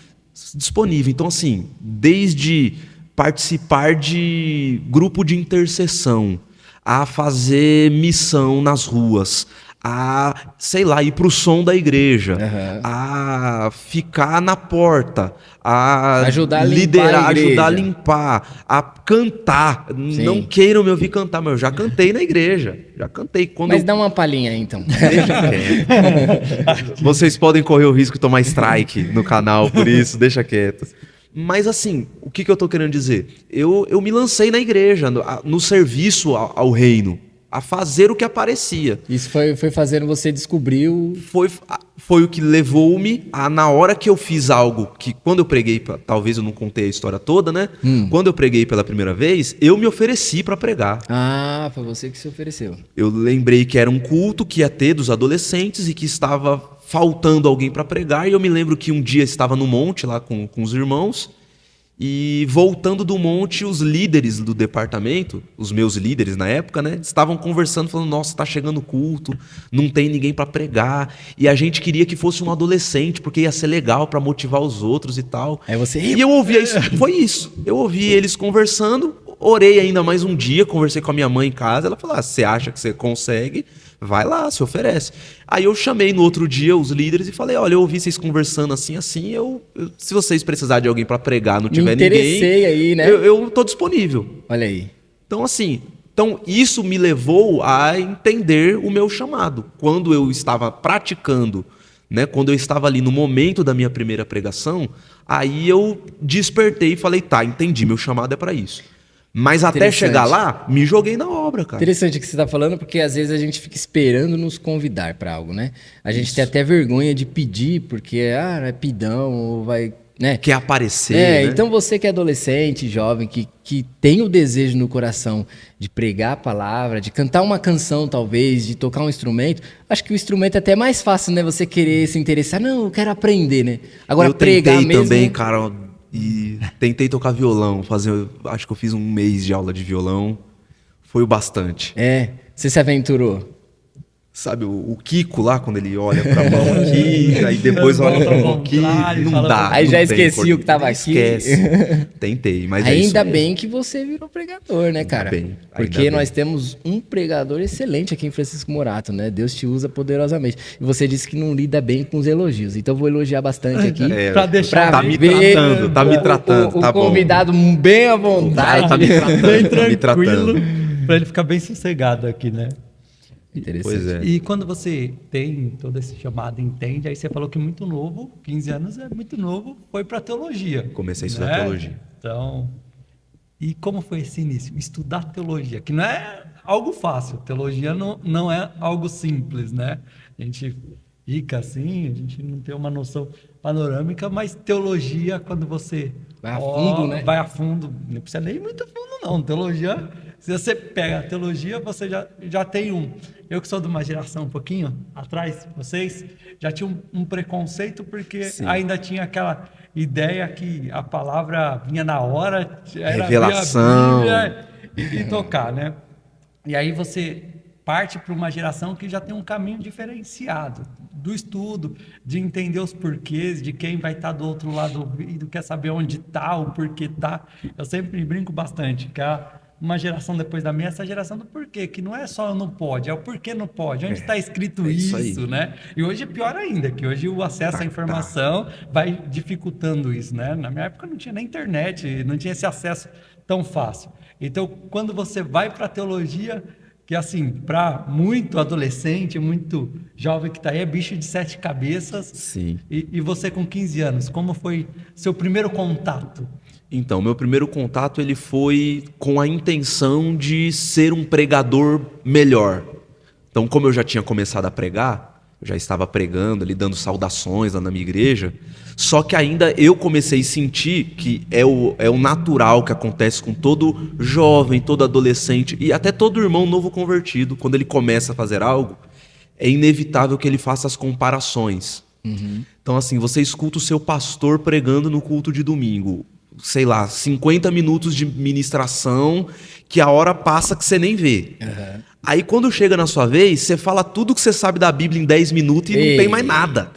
Disponível. Então, assim, desde participar de grupo de intercessão, a fazer missão nas ruas, a, sei lá, ir pro som da igreja, a ficar na porta, a Ajudar a limpar liderar, a igreja. ajudar a limpar, a cantar. Sim. Não queiram me ouvir cantar, mas eu já cantei na igreja. Já cantei. Quando Mas eu... dá uma palhinha aí, então. Deixa quieto. Vocês podem correr o risco de tomar strike no canal, por isso, deixa quieto. Mas assim, o que eu tô querendo dizer? Eu me lancei na igreja, no serviço ao reino, a fazer o que aparecia. Isso foi fazendo você descobrir o... Foi o que levou-me a, na hora que eu fiz algo que, quando eu preguei, talvez eu não contei a história toda, né? Quando eu preguei pela primeira vez, eu me ofereci para pregar. Ah, foi você que se ofereceu. Eu lembrei que era um culto que ia ter dos adolescentes e que estava faltando alguém para pregar. E eu me lembro que um dia estava no monte lá com os irmãos. E voltando do monte, os líderes do departamento, os meus líderes na época, né, estavam conversando, falando, nossa, tá chegando o culto, não tem ninguém para pregar, e a gente queria que fosse um adolescente, porque ia ser legal para motivar os outros e tal. Aí você... E eu ouvia isso, foi isso. Eu ouvi eles conversando, orei ainda mais um dia, conversei com a minha mãe em casa, ela falou, você acha que você consegue? Vai lá, se oferece. Aí eu chamei no outro dia os líderes e falei, olha, eu ouvi vocês conversando assim, se vocês precisarem de alguém para pregar, não tiver ninguém... Me interessei aí, né? Eu tô disponível. Olha aí. Então, assim, isso me levou a entender o meu chamado. Quando eu estava praticando, né, quando eu estava ali no momento da minha primeira pregação, aí eu despertei e falei, tá, entendi, meu chamado é para isso. Mas até chegar lá, me joguei na obra, cara. Interessante o que você está falando, porque às vezes a gente fica esperando nos convidar para algo, né? A gente tem até vergonha de pedir, porque é pidão, ou vai... né? Quer aparecer, né? Então você que é adolescente, jovem, que tem o desejo no coração de pregar a palavra, de cantar uma canção talvez, de tocar um instrumento, acho que o instrumento é até mais fácil, né? Você querer se interessar, não, eu quero aprender, né? Agora eu pregar tentei mesmo... também, cara, e tentei tocar violão, acho que eu fiz 1 mês de aula de violão, foi o bastante. Você se aventurou? Sabe o Kiko lá, quando ele olha pra mão aqui, aí depois olha pra mão aqui, não dá. Aí não já tem esqueci porquê. o que tava aqui. Esquece. Tentei, mas é isso Ainda mesmo. bem que você virou pregador, né, cara? bem, ainda Porque bem. nós temos um pregador excelente aqui em Francisco Morato, né? Deus te usa poderosamente. E você disse que não lida bem com os elogios. Então eu vou elogiar bastante aqui. É, Pra deixar tá Pra me ver tratando, tá me tratando, o tá bom. convidado bem à vontade. Tá me tratando, bem tá me tranquilo, tratando. pra ele ficar bem sossegado aqui, né? Interessante. Pois é. E quando você tem todo esse chamado, entende, aí você falou que muito novo, 15 anos é muito novo, foi para teologia. Comecei a estudar né? teologia. Então, e como foi esse início? Estudar teologia, que não é algo fácil, teologia não é algo simples, né? A gente fica assim, a gente não tem uma noção panorâmica, mas teologia, quando você Vai a fundo, né? vai a fundo, não precisa nem muito fundo não, teologia, se você pega a teologia, você já tem eu que sou de uma geração um pouquinho atrás, vocês já tinham um preconceito porque Sim. ainda tinha aquela ideia que a palavra vinha na hora, era Revelação. abrir a Bíblia e tocar, né? E aí você parte para uma geração que já tem um caminho diferenciado do estudo, de entender os porquês, de quem vai estar do outro lado do ouvido, quer saber onde está, o porquê está. Eu sempre brinco bastante, que uma geração depois da minha, essa geração do porquê, que não é só não pode, é o porquê não pode, onde está escrito isso isso, aí. né? E hoje é pior ainda, que hoje o acesso à informação vai dificultando isso, né? Na minha época não tinha nem internet, não tinha esse acesso tão fácil. Então, quando você vai para a teologia, que assim, para muito adolescente, muito jovem que está aí, é bicho de 7 cabeças. Sim. E você com 15 anos, como foi seu primeiro contato? Então, meu primeiro contato ele foi com a intenção de ser um pregador melhor. Então, como eu já tinha começado a pregar, eu já estava pregando ali, dando saudações lá na minha igreja, só que ainda eu comecei a sentir que é o natural que acontece com todo jovem, todo adolescente e até todo irmão novo convertido, quando ele começa a fazer algo, é inevitável que ele faça as comparações. Então, assim, você escuta o seu pastor pregando no culto de domingo, sei lá, 50 minutos de ministração, que a hora passa que você nem vê. Aí quando chega na sua vez, você fala tudo que você sabe da Bíblia em 10 minutos e não tem mais nada.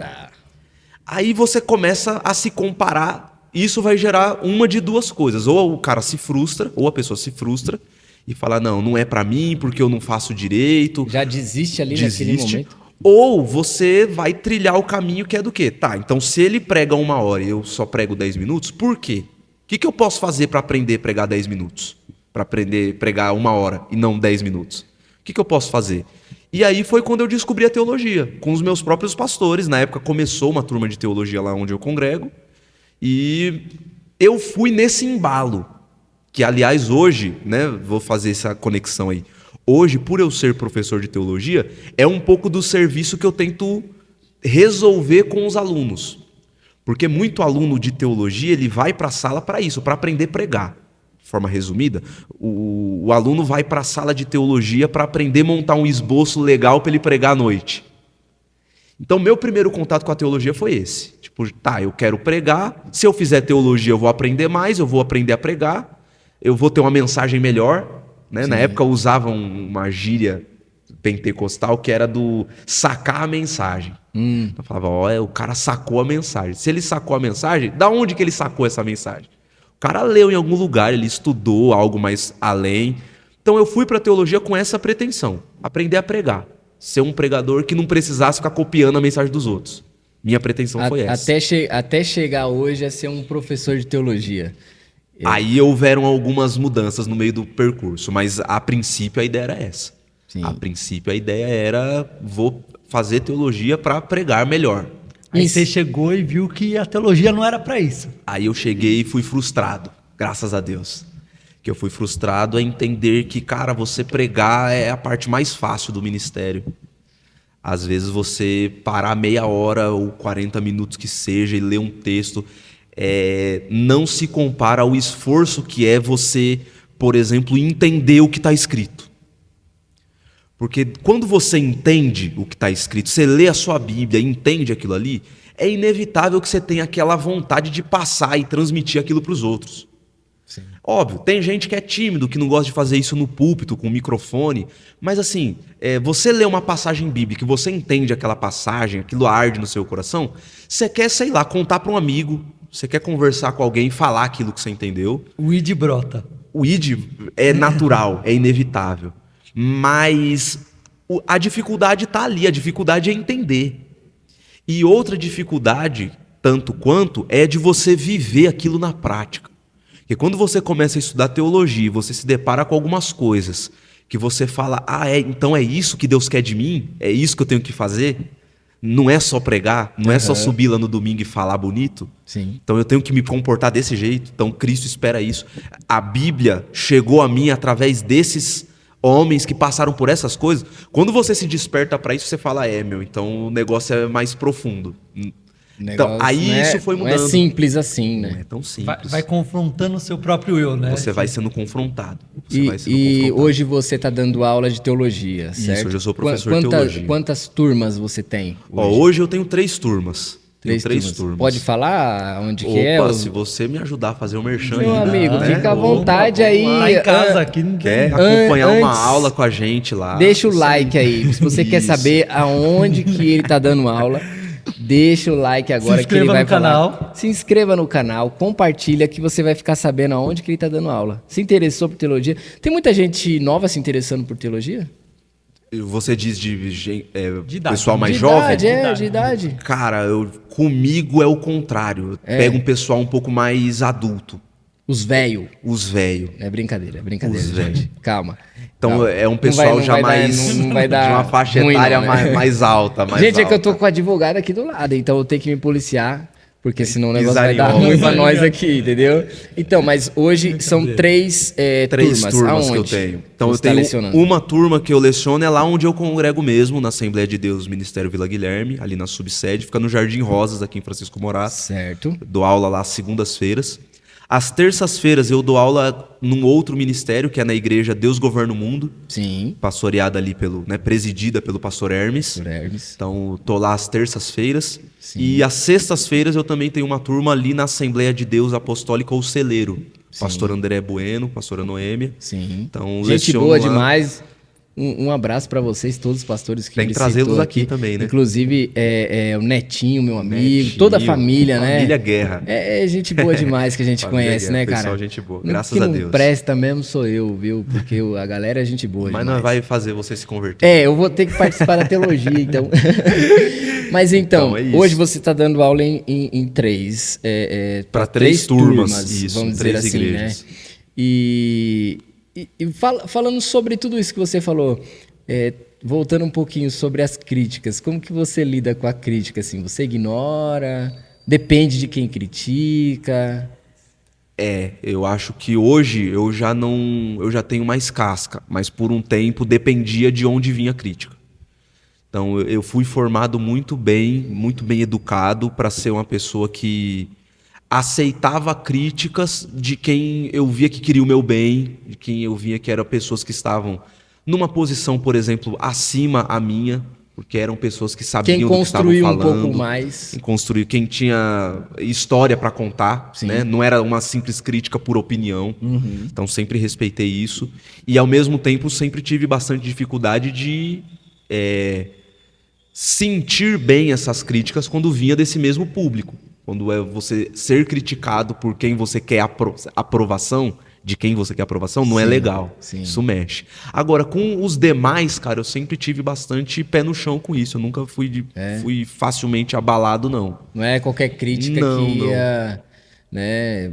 Aí você começa a se comparar, e isso vai gerar uma de duas coisas. Ou o cara se frustra, ou a pessoa se frustra e fala, não é pra mim, porque eu não faço direito. Já desiste ali naquele momento. Ou você vai trilhar o caminho que é do quê? Tá, então se ele prega 1 hora e eu só prego 10 minutos, por quê? O que eu posso fazer para aprender a pregar 10 minutos? Para aprender a pregar 1 hora e não 10 minutos? O que eu posso fazer? E aí foi quando eu descobri a teologia, com os meus próprios pastores. Na época começou uma turma de teologia lá onde eu congrego. E eu fui nesse embalo, que aliás hoje, né, vou fazer essa conexão aí. Hoje, por eu ser professor de teologia, é um pouco do serviço que eu tento resolver com os alunos. Porque muito aluno de teologia, ele vai para a sala para isso, para aprender a pregar. De forma resumida, o aluno vai para a sala de teologia para aprender a montar um esboço legal para ele pregar à noite. Então, meu primeiro contato com a teologia foi esse. Tipo, tá, eu quero pregar, se eu fizer teologia eu vou aprender mais, eu vou aprender a pregar, eu vou ter uma mensagem melhor. Né? Na época usavam uma gíria pentecostal que era do sacar a mensagem. Eu falava, o cara sacou a mensagem. Se ele sacou a mensagem, da onde que ele sacou essa mensagem? O cara leu em algum lugar, ele estudou algo mais além. Então eu fui para a teologia com essa pretensão, aprender a pregar. Ser um pregador que não precisasse ficar copiando a mensagem dos outros. Minha pretensão foi essa. Até chegar hoje a ser um professor de teologia. Aí houveram algumas mudanças no meio do percurso, mas a princípio a ideia era essa. Sim. A princípio a ideia era, vou fazer teologia para pregar melhor. Aí você chegou e viu que a teologia não era para isso. Aí eu cheguei e fui frustrado, graças a Deus. Que eu fui frustrado a entender que, cara, você pregar é a parte mais fácil do ministério. Às vezes você parar meia hora ou 40 minutos que seja e ler um texto, não se compara ao esforço que é você, por exemplo, entender o que está escrito. Porque quando você entende o que está escrito, você lê a sua Bíblia e entende aquilo ali, é inevitável que você tenha aquela vontade de passar e transmitir aquilo para os outros. Óbvio, tem gente que é tímido, que não gosta de fazer isso no púlpito, com o microfone, mas assim, você lê uma passagem bíblica, você entende aquela passagem, aquilo arde no seu coração, você quer, sei lá, contar para um amigo, você quer conversar com alguém, falar aquilo que você entendeu. O id brota. O id é natural, é inevitável, mas a dificuldade está ali, a dificuldade é entender. E outra dificuldade, tanto quanto, é de você viver aquilo na prática. Porque quando você começa a estudar teologia, você se depara com algumas coisas que você fala, então é isso que Deus quer de mim? É isso que eu tenho que fazer? Não é só pregar, não é só subir lá no domingo e falar bonito. Sim. Então eu tenho que me comportar desse jeito. Então Cristo espera isso. A Bíblia chegou a mim através desses homens que passaram por essas coisas. Quando você se desperta para isso, você fala, então o negócio é mais profundo. Então, aí isso foi mudando. Não é simples assim, né? Não é tão simples. Vai confrontando o seu próprio eu, né? Você vai sendo confrontado. E hoje você está dando aula de teologia, certo? Isso, hoje eu sou professor de teologia. Quantas turmas você tem hoje? Hoje eu tenho 3 turmas. Três turmas. Pode falar onde que é? Se você me ajudar a fazer o merchan Meu ainda, amigo, fica à vontade aí. Lá em casa aqui. Quer acompanhar uma aula com a gente lá? Deixa o like aí. Se você quer saber aonde que ele tá dando aula, deixa o like agora que ele vai falar. Se inscreva no canal, compartilha que você vai ficar sabendo aonde que ele tá dando aula. Se interessou por teologia? Tem muita gente nova se interessando por teologia? Você diz de idade. Pessoal mais jovem? De idade. Cara, comigo é o contrário. Eu pego um pessoal um pouco mais adulto. Os velhos. Os velhos. É brincadeira, Os gente. Calma. Então é um pessoal já mais não vai dar de uma faixa etária mais alta. Gente, é que eu tô com a advogada aqui do lado, então eu tenho que me policiar, porque senão o negócio vai dar ruim pra nós aqui, entendeu? Então, mas hoje são 3 turmas que eu tenho. Então eu tenho uma turma que eu leciono, é lá onde eu congrego mesmo, na Assembleia de Deus Ministério Vila Guilherme, ali na subsede, fica no Jardim Rosas, aqui em Francisco Morato. Certo. Dou aula lá às segundas-feiras. Às terças-feiras eu dou aula num outro ministério, que é na igreja Deus Governa o Mundo. Sim. Pastoreada ali presidida pelo pastor Hermes. Então, tô lá às terças-feiras. Sim. E às sextas-feiras eu também tenho uma turma ali na Assembleia de Deus Apostólica O Celeiro. Sim. Pastor André Bueno, pastora Noêmia. Sim. Então, gente boa lá. Demais. Um abraço para vocês, todos os pastores que tem que trazê-los aqui também, né? Inclusive, o Netinho, meu amigo, toda a família, né? Família Guerra. É gente boa demais que a gente conhece, Guerra, né, cara? Pessoal, gente boa, graças a Deus. Quem não presta mesmo sou eu, viu? Porque a galera é gente boa demais. Mas não vai fazer você se converter. Eu vou ter que participar da teologia, então. Mas então hoje você está dando aula em 3. Para 3 turmas, isso, vamos dizer assim, igrejas. Né? E falando sobre tudo isso que você falou, voltando um pouquinho sobre as críticas, como que você lida com a crítica? Assim, você ignora? Depende de quem critica? Eu acho que hoje eu já tenho mais casca, mas por um tempo dependia de onde vinha a crítica. Então eu fui formado muito bem educado para ser uma pessoa que aceitava críticas de quem eu via que queria o meu bem, de quem eu via que eram pessoas que estavam numa posição, por exemplo, acima a minha, porque eram pessoas que sabiam do que estavam falando. Quem construiu um pouco mais. Quem tinha história para contar, né? Não era uma simples crítica por opinião. Uhum. Então sempre respeitei isso. E ao mesmo tempo sempre tive bastante dificuldade de sentir bem essas críticas quando vinha desse mesmo público. Quando você ser criticado por quem você quer aprovação, de quem você quer aprovação, não é legal. Sim. Isso mexe. Agora, com os demais, cara, eu sempre tive bastante pé no chão com isso. Eu nunca fui facilmente abalado, não. Não é qualquer crítica que ia... Né,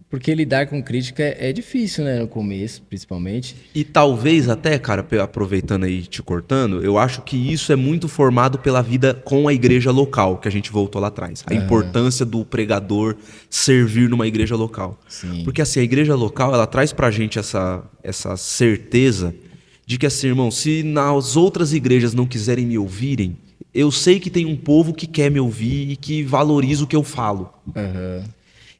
porque lidar com crítica é difícil, né? No começo, principalmente. E talvez até, cara, aproveitando aí, te cortando, eu acho que isso é muito formado pela vida com a igreja local, que a gente voltou lá atrás. A importância do pregador servir numa igreja local. Sim. Porque assim, a igreja local, ela traz pra gente essa certeza de que assim, irmão, se nas outras igrejas não quiserem me ouvirem, eu sei que tem um povo que quer me ouvir e que valoriza o que eu falo.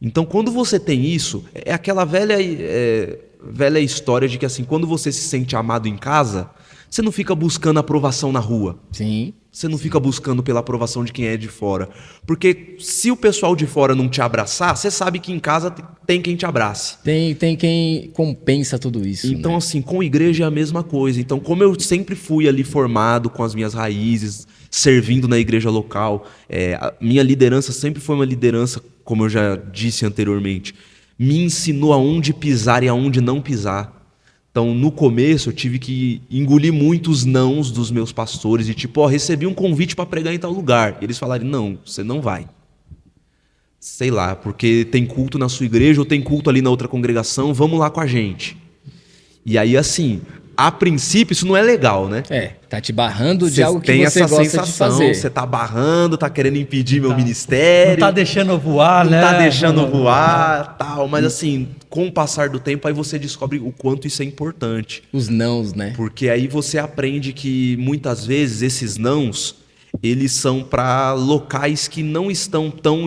Então, quando você tem isso, é aquela velha história de que assim, quando você se sente amado em casa, você não fica buscando aprovação na rua. Sim. Você não fica buscando pela aprovação de quem é de fora. Porque se o pessoal de fora não te abraçar, você sabe que em casa tem quem te abrace. Tem quem compensa tudo isso. Então, né? assim, com igreja é a mesma coisa. Então, como eu sempre fui ali formado com as minhas raízes, servindo na igreja local, a minha liderança sempre foi uma liderança, como eu já disse anteriormente, me ensinou aonde pisar e aonde não pisar. Então, no começo, eu tive que engolir muitos nãos dos meus pastores. E tipo, recebi um convite para pregar em tal lugar. E eles falaram, não, você não vai. Sei lá, porque tem culto na sua igreja ou tem culto ali na outra congregação, vamos lá com a gente. E aí, assim, a princípio, isso não é legal, né? Tá te barrando de algo que tem você essa gosta sensação, de fazer. você tá barrando, tá querendo impedir meu ministério. Não tá deixando voar, não né? tá deixando voar, tal. Mas assim, com o passar do tempo, aí você descobre o quanto isso é importante. Os nãos, né? Porque aí você aprende que muitas vezes esses nãos, eles são para locais que não estão tão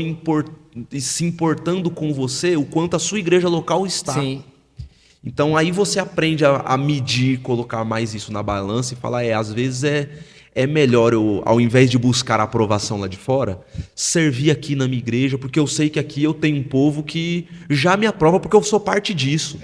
se importando com você o quanto a sua igreja local está. Sim. Então aí você aprende a medir, colocar mais isso na balança e falar, às vezes é melhor eu, ao invés de buscar a aprovação lá de fora, servir aqui na minha igreja, porque eu sei que aqui eu tenho um povo que já me aprova porque eu sou parte disso.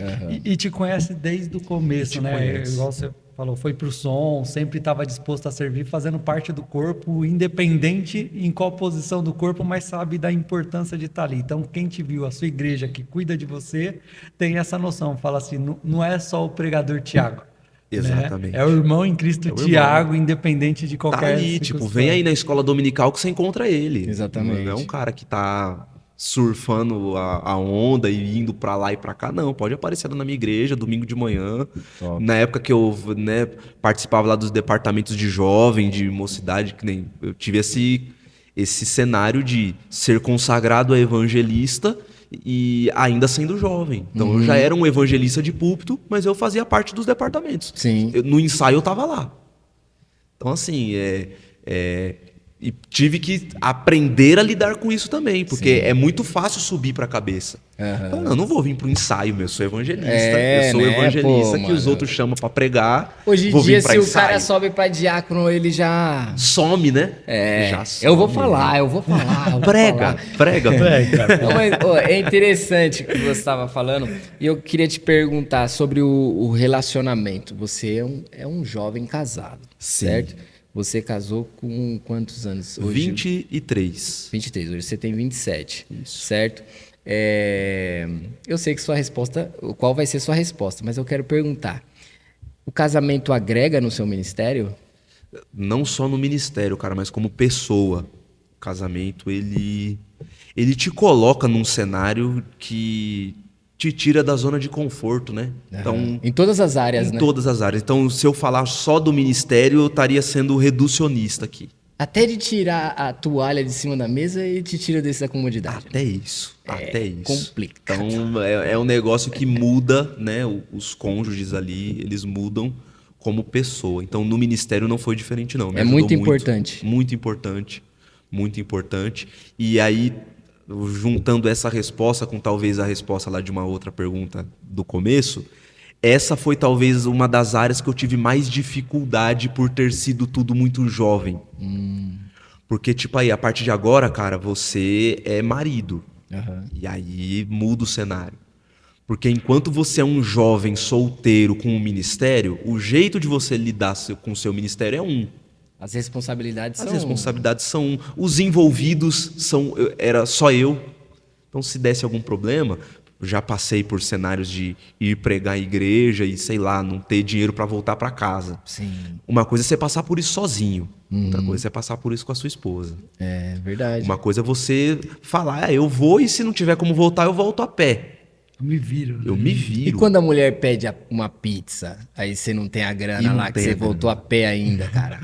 E te conhece desde o começo, né? Conhece. Igual você falou, foi pro som, sempre estava disposto a servir, fazendo parte do corpo, independente em qual posição do corpo, mas sabe da importância de estar ali. Então, quem te viu, a sua igreja que cuida de você, tem essa noção. Fala assim, não é só o pregador Tiago. Exatamente. Né? É o irmão em Cristo Tiago, independente de Tá qualquer ali, tipo, vem aí na escola dominical que você encontra ele. Exatamente. Não é um cara que tá surfando a onda e indo pra lá e pra cá, não. Pode aparecer na minha igreja, domingo de manhã. Top. Na época que eu participava lá dos departamentos de jovem, de mocidade, que nem eu tive esse cenário de ser consagrado a evangelista e ainda sendo jovem. Então eu já era um evangelista de púlpito, mas eu fazia parte dos departamentos. Sim. No ensaio eu tava lá. Então assim, e tive que aprender a lidar com isso também, porque é muito fácil subir para a cabeça. Eu não vou vir para o ensaio, eu sou evangelista. Eu sou evangelista que os outros chamam para pregar. Hoje em vou dia, vir pra se o ensaio. cara sobe para diácono, ele já... Some, né? Já some. Eu vou falar. Prega. Não, mas, é interessante o que você estava falando. E eu queria te perguntar sobre o relacionamento. Você é um jovem casado, Sim. certo? Você casou com quantos anos? Hoje? 23. 23, hoje você tem 27, Isso. certo? Eu sei que qual vai ser sua resposta, mas eu quero perguntar. O casamento agrega no seu ministério? Não só no ministério, cara, mas como pessoa. O casamento, ele te coloca num cenário que te tira da zona de conforto, né? Então, Em todas as áreas, né? em todas as áreas. Então, se eu falar só do ministério, eu estaria sendo reducionista aqui. Até de tirar a toalha de cima da mesa e te tira dessa comodidade. Até isso. Até isso. Complicado. Então, é um negócio que muda, né? Os cônjuges ali, eles mudam como pessoa. Então, no ministério não foi diferente, não. Me ajudou muito importante. Muito importante. Muito importante. E aí, juntando essa resposta com talvez a resposta lá de uma outra pergunta do começo, essa foi talvez uma das áreas que eu tive mais dificuldade por ter sido tudo muito jovem. Porque, tipo, aí, a partir de agora, cara, você é marido. E aí muda o cenário. Porque enquanto você é um jovem solteiro com um ministério, o jeito de você lidar com o seu ministério é um. As responsabilidades são os envolvidos era só eu. Então, se desse algum problema, já passei por cenários de ir pregar a igreja e, sei lá, não ter dinheiro para voltar para casa. Sim. Uma coisa é você passar por isso sozinho. Outra coisa é você passar por isso com a sua esposa. É verdade. Uma coisa é você falar, eu vou e se não tiver como voltar, eu volto a pé. Eu me viro. Eu me E viro. quando a mulher pede uma pizza, aí você não tem a E grana não lá, que tem você a grana. voltou a pé ainda, cara.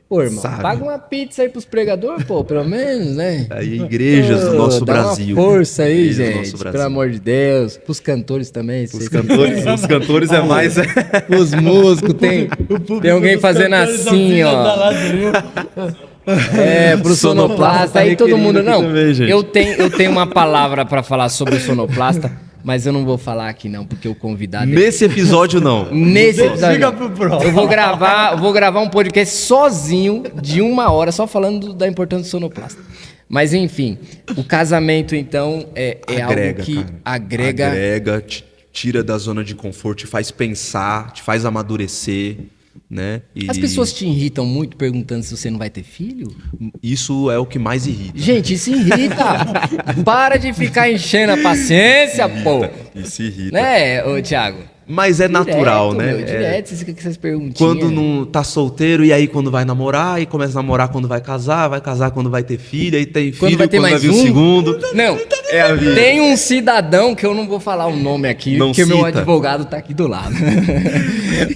Pô, irmão, Sabe? paga uma pizza aí pros pregadores, pô, pelo menos, né? Aí, igrejas do nosso Dá Brasil. uma força aí, Igrejas do gente, nosso Brasil. pelo amor de Deus. Pros cantores também. Os cantores é mais... Os músicos, tem alguém fazendo assim, ó. Pro sonoplasta, aí todo mundo... Não, também, gente. eu tenho uma palavra pra falar sobre o sonoplasta, Mas eu não vou falar aqui não, porque o convidado... Nesse episódio, não. Nesse episódio, Fica pro próximo. eu vou gravar um podcast sozinho de 1 hora, só falando da importância do sonoplasta. Mas enfim, o casamento então é algo que cara. Agrega, te tira da zona de conforto, te faz pensar, te faz amadurecer, né? E As pessoas te irritam muito perguntando se você não vai ter filho? isso é o que mais irrita. Gente, isso irrita. Para de ficar enchendo a paciência, pô. Isso irrita. Né, ô Thiago? Mas é natural, Direto, né? Meu, direto, vocês ficam com essas perguntinhas. Quando não tá solteiro, e aí quando vai namorar, e começa a namorar quando vai casar quando vai ter filho, aí tem filho, vai ter quando vai mais vir o um? segundo. Não, É a vida. tem um cidadão que eu não vou falar o nome aqui, Não porque o meu cita. advogado tá aqui do lado.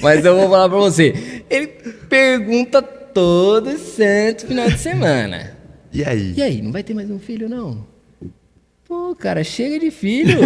Mas eu vou falar pra você. Ele pergunta todo santo final de semana. E aí? E aí, não vai ter mais um filho, não? Pô, cara, chega de filho.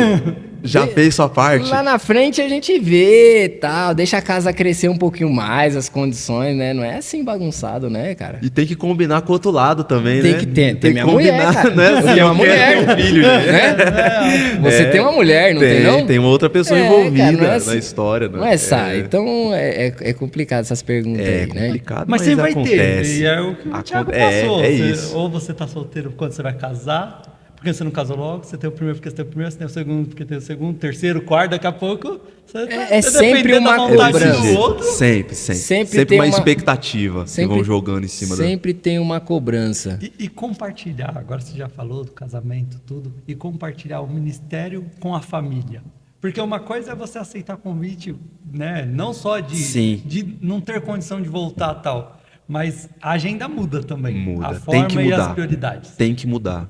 Já fez sua parte? Lá na frente a gente vê, tal, deixa a casa crescer um pouquinho mais, as condições, né? Não é assim bagunçado, né, cara? E tem que combinar com o outro lado também, Tem né? que ter, tem minha combinar, mulher, cara. né? Eu Você tenho não uma quer mulher. ter um filho, né? Né? Você tem uma mulher, não tem, não? Tem uma outra pessoa É, envolvida cara, não é assim- na história, né? Não é só. Então é complicado essas perguntas É aí, né? complicado, Mas sempre vai ter. acontece. E é o que o Thiago É passou. isso. Ou você tá solteiro quando você vai casar, porque você não casou logo, você tem o primeiro porque você tem o primeiro, você tem o segundo porque tem o segundo, terceiro, quarto, daqui a pouco... Você É sempre uma cobrança. do outro. Sempre tem uma uma- expectativa que vão jogando em cima da... Sempre tem uma cobrança. E compartilhar, agora você já falou do casamento, tudo, e compartilhar o ministério com a família. Porque uma coisa é você aceitar convite, né? Não só Sim. de não ter condição de voltar tal, mas a agenda muda também. Muda, A tem forma que e mudar. as prioridades. Tem que mudar.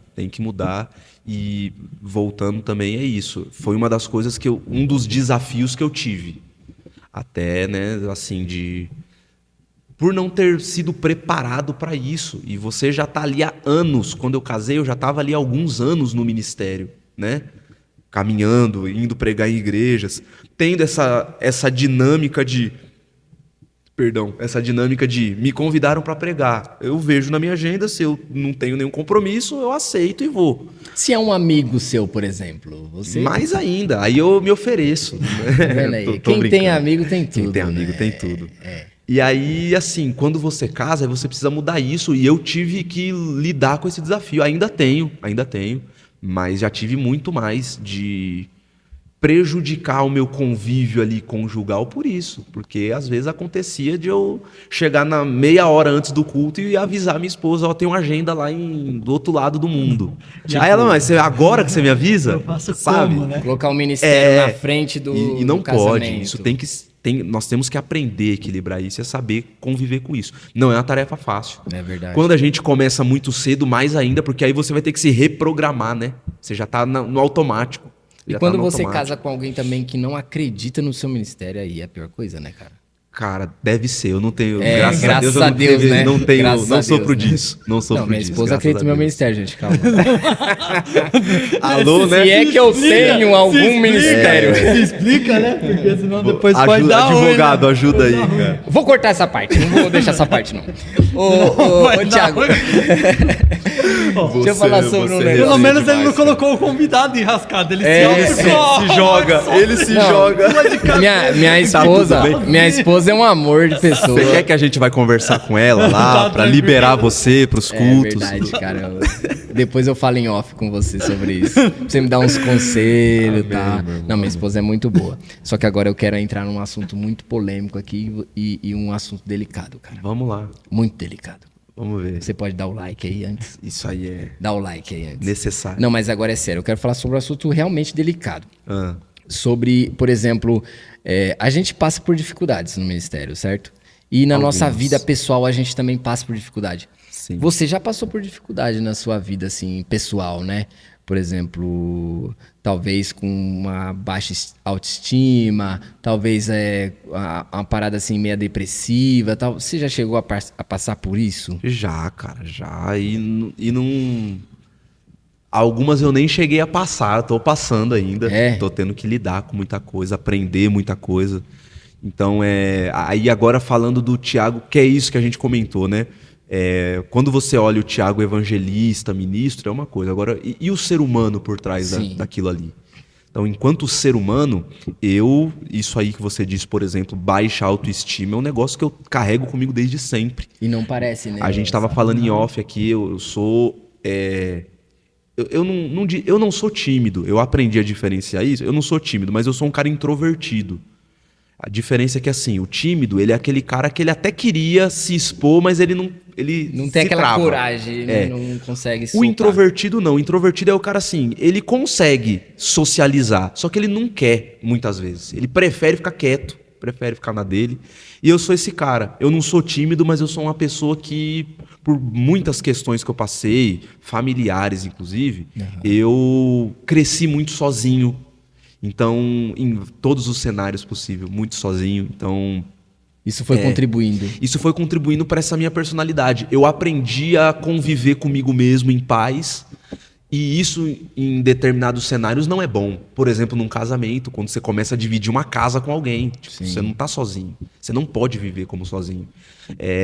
E voltando também é isso. Foi uma das coisas um dos desafios que eu tive. Até, né, assim, por não ter sido preparado para isso. E você já tá ali há anos. Quando eu casei, eu já estava ali há alguns anos no ministério, né? Caminhando, indo pregar em igrejas, tendo essa dinâmica de me convidaram para pregar. Eu vejo na minha agenda, se eu não tenho nenhum compromisso, eu aceito e vou. Se é um amigo seu, por exemplo, você... Mais ainda, aí eu me ofereço. Tá vendo aí? Quem tem amigo tem tudo. Quem tem amigo né? tem tudo. E aí, assim, quando você casa, você precisa mudar isso. E eu tive que lidar com esse desafio. Ainda tenho. Mas já tive muito mais de prejudicar o meu convívio ali conjugal por isso. Porque às vezes acontecia de eu chegar na meia hora antes do culto e avisar minha esposa, ó, tem uma agenda lá do outro lado do mundo. Aí ela, mas agora que você me avisa? Eu faço sabe? como, né? Colocar o ministério na frente do E não do pode. casamento. Isso nós temos que aprender a equilibrar isso e a saber conviver com isso. Não é uma tarefa fácil. É verdade. Quando a gente começa muito cedo, mais ainda, porque aí você vai ter que se reprogramar, né? Você já está no automático. E Já quando tá no você automático. casa com alguém também que não acredita no seu ministério, aí é a pior coisa, né, cara? Cara, deve ser. Eu não tenho. É, graças graças eu a não Deus, teve- né? Não tenho. Graças Não a sofro Deus, né? disso. Não sofro Não, minha disso. esposa graças acredita a no meu Deus. ministério, gente, calma. Alô, né? Se é que eu tenho algum explica. ministério. Se explica, né? Porque senão depois pode Ajuda, dar ruim, advogado, né? ajuda aí, cara. Vou cortar essa parte, não vou deixar essa parte, não. Ô, Vai dar Thiago, ruim. deixa eu falar sobre um você negócio. Pelo Sim, menos ele demais, não cara. colocou o convidado enrascado. Ele É, se Se joga, ele se Não. joga. Minha esposa é um amor de pessoa. Você quer que a gente vai conversar com ela lá Tá pra tranquilo. liberar você pros É cultos? verdade, cara. Depois eu falo em off com você sobre isso. Pra você me dar uns conselhos e tal. Não, minha esposa é muito boa. Só que agora eu quero entrar num assunto muito polêmico aqui e um assunto delicado, cara. Vamos lá, Muito delicado. vamos ver. Você pode dar o like aí antes? Isso aí é Dá o like aí antes. necessário. Não, mas agora é sério. Eu quero falar sobre um assunto realmente delicado. Ah, Sobre, por exemplo, a gente passa por dificuldades no ministério, certo? E na nossa Algumas. vida pessoal a gente também passa por dificuldade. sim. Você já passou por dificuldade na sua vida, assim, pessoal, né? Por exemplo, talvez com uma baixa autoestima, talvez uma parada assim meio depressiva, tal. Você já chegou a passar por isso? Já, cara, já. E não. Algumas eu nem cheguei a passar, tô passando ainda. É? Tô tendo que lidar com muita coisa, aprender muita coisa. Então, aí agora falando do Tiago, que é isso que a gente comentou, né? Quando você olha o Tiago evangelista, ministro, é uma coisa. Agora, e o ser humano por trás Sim. daquilo ali? Então, enquanto ser humano, isso aí que você disse, por exemplo, baixa autoestima, é um negócio que eu carrego comigo desde sempre. E não parece, né? A gente estava falando em off aqui, eu sou... Eu não sou tímido, eu aprendi a diferenciar isso. Eu não sou tímido, mas eu sou um cara introvertido. A diferença é que, assim, o tímido, ele é aquele cara que ele até queria se expor, mas ele não tem aquela trava. coragem, né? Não consegue O soltar. introvertido não. O introvertido é o cara assim, ele consegue socializar, só que ele não quer, muitas vezes. Ele prefere ficar quieto, prefere ficar na dele. E eu sou esse cara. Eu não sou tímido, mas eu sou uma pessoa que, por muitas questões que eu passei, familiares inclusive, eu cresci muito sozinho. Então, em todos os cenários possíveis, muito sozinho. Então, isso foi contribuindo. isso foi contribuindo para essa minha personalidade. Eu aprendi a conviver comigo mesmo em paz. E isso, em determinados cenários, não é bom. Por exemplo, num casamento, quando você começa a dividir uma casa com alguém. Tipo, você não tá sozinho. Você não pode viver como sozinho.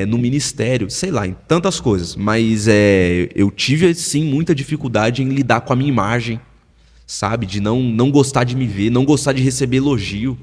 No ministério, sei lá, em tantas coisas. Mas eu tive, sim, muita dificuldade em lidar com a minha imagem. Sabe? De não gostar de me ver, não gostar de receber elogio.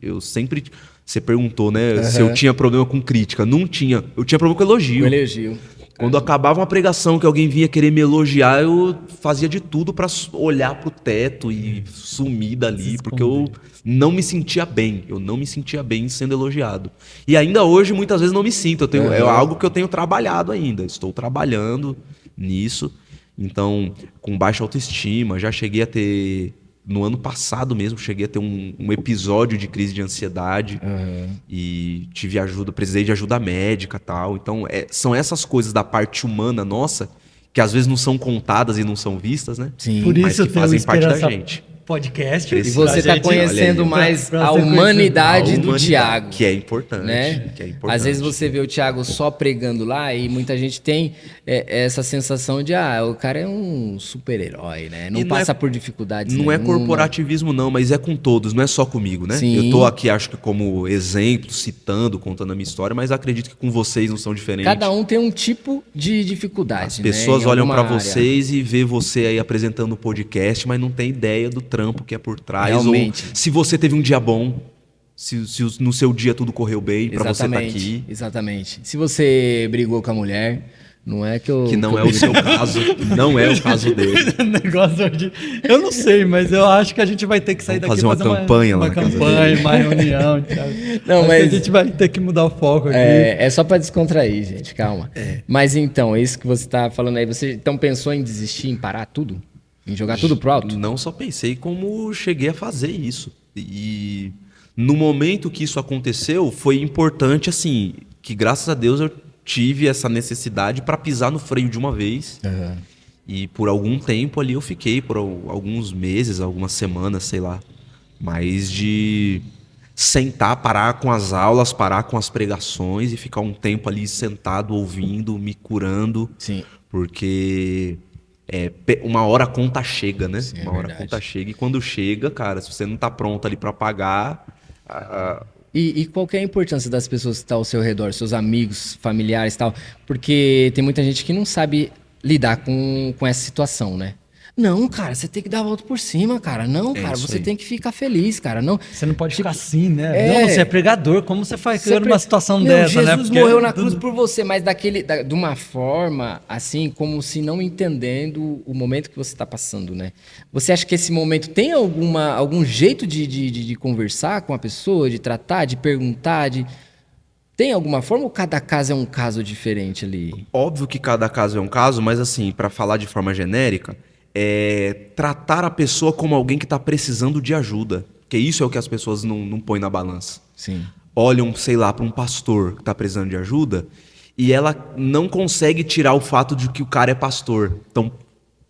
Eu sempre... Você perguntou, né? Se eu tinha problema com crítica. Não tinha. Eu tinha problema com elogio. Com elogio. Quando acabava uma pregação que alguém vinha querer me elogiar, eu fazia de tudo pra olhar pro teto e sumir dali, porque eu não me sentia bem. Eu não me sentia bem sendo elogiado. E ainda hoje, muitas vezes, não me sinto. É algo que eu tenho trabalhado ainda. Estou trabalhando nisso. Então, com baixa autoestima, já cheguei a ter... No ano passado mesmo, cheguei a ter um episódio de crise de ansiedade. E tive ajuda, precisei de ajuda médica e tal. Então, são essas coisas da parte humana nossa, que às vezes não são contadas e não são vistas, né? Sim. Por Mas isso que fazem parte da gente. Podcast. E você está conhecendo mais a humanidade do Thiago. Que é importante. Né? Que é importante. Às vezes você vê o Thiago só pregando lá e muita gente tem essa sensação de o cara é um super-herói, né? Não passa por dificuldades Não é nenhuma. corporativismo não, mas é com todos, não é só comigo, né? Sim. Eu tô aqui, acho que como exemplo, citando, contando a minha história, mas acredito que com vocês não são diferentes. Cada um tem um tipo de dificuldade. As pessoas né? olham para área. vocês e vê você aí apresentando o podcast, mas não tem ideia do trampo que é por trás. Realmente. Ou se você teve um dia bom, se no seu dia tudo correu bem para você estar aqui. Exatamente. Se você brigou com a mulher, não é que eu... Que não é o seu caso, não é o caso dele. Negócio de... Eu não sei, mas eu acho que a gente vai ter que sair Vamos daqui fazer uma campanha lá uma na casa campanha, dele. uma reunião. Não, Acho mas... que a gente vai ter que mudar o foco aqui. É só pra descontrair, gente, calma. Mas então, é isso que você tá falando aí. Você então pensou em desistir, em parar tudo? Em jogar tudo pro alto? Não só pensei, como cheguei a fazer isso. E no momento que isso aconteceu, foi importante, assim, que graças a Deus eu tive essa necessidade para pisar no freio de uma vez. E por algum tempo ali eu fiquei, por alguns meses, algumas semanas, sei lá. Mas de sentar, parar com as aulas, parar com as pregações e ficar um tempo ali sentado, ouvindo, me curando. Sim. Porque... uma hora a conta chega, né? Sim, uma hora a conta chega. E quando chega, cara, se você não tá pronto ali para pagar... E qual que é a importância das pessoas que estão ao seu redor, seus amigos, familiares e tal? Porque tem muita gente que não sabe lidar com essa situação, né? Não, cara, você tem que dar a volta por cima, cara. Não, cara, isso você aí. tem que ficar feliz, cara. Não, Você não pode ficar assim, né? É. Não, você é pregador, como você faz Você numa situação Meu, dessa, né? Jesus Porque morreu na cruz por você, mas de uma forma, assim, como se não entendendo o momento que você está passando, né? Você acha que esse momento tem algum jeito de conversar com a pessoa, de tratar, de perguntar, Tem alguma forma ou cada caso é um caso diferente ali? Óbvio que cada caso é um caso, mas assim, para falar de forma genérica, tratar a pessoa como alguém que está precisando de ajuda. Porque isso é o que as pessoas não põem na balança. Sim. Olham, sei lá, para um pastor que está precisando de ajuda e ela não consegue tirar o fato de que o cara é pastor. Então,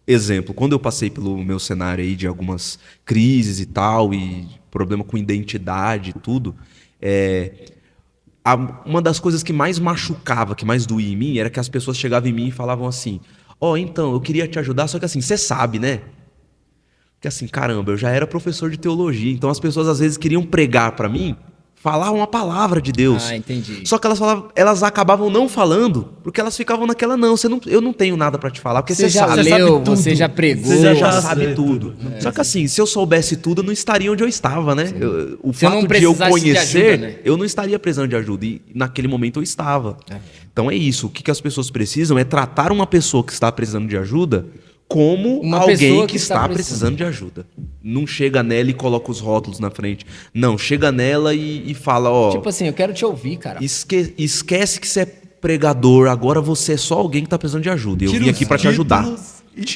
exemplo, quando eu passei pelo meu cenário aí de algumas crises e tal, e problema com identidade e tudo, uma das coisas que mais machucava, que mais doía em mim, era que as pessoas chegavam em mim e falavam assim: então, eu queria te ajudar, só que assim, você sabe, né? Porque assim, caramba, eu já era professor de teologia, então as pessoas às vezes queriam pregar pra mim, Falar uma palavra de Deus. Ah, entendi. Só que elas acabavam não falando, porque elas ficavam naquela, eu não tenho nada pra te falar, porque você já sabe. leu, tudo. você já pregou. Você já sabe tudo. Só que assim, se eu soubesse tudo, eu não estaria onde eu estava, né? O Se eu não fato de eu precisasse de conhecer, ajuda, né? eu não estaria precisando de ajuda. E naquele momento eu estava. Então é isso. O que as pessoas precisam é tratar uma pessoa que está precisando de ajuda como Uma alguém pessoa que que está está precisando de ajuda. Não chega nela e coloca os rótulos na frente. Não, chega nela e fala, ó... Tipo assim, eu quero te ouvir, cara. Esquece que você é pregador, agora você é só alguém que está precisando de ajuda. Eu vim aqui para te ajudar.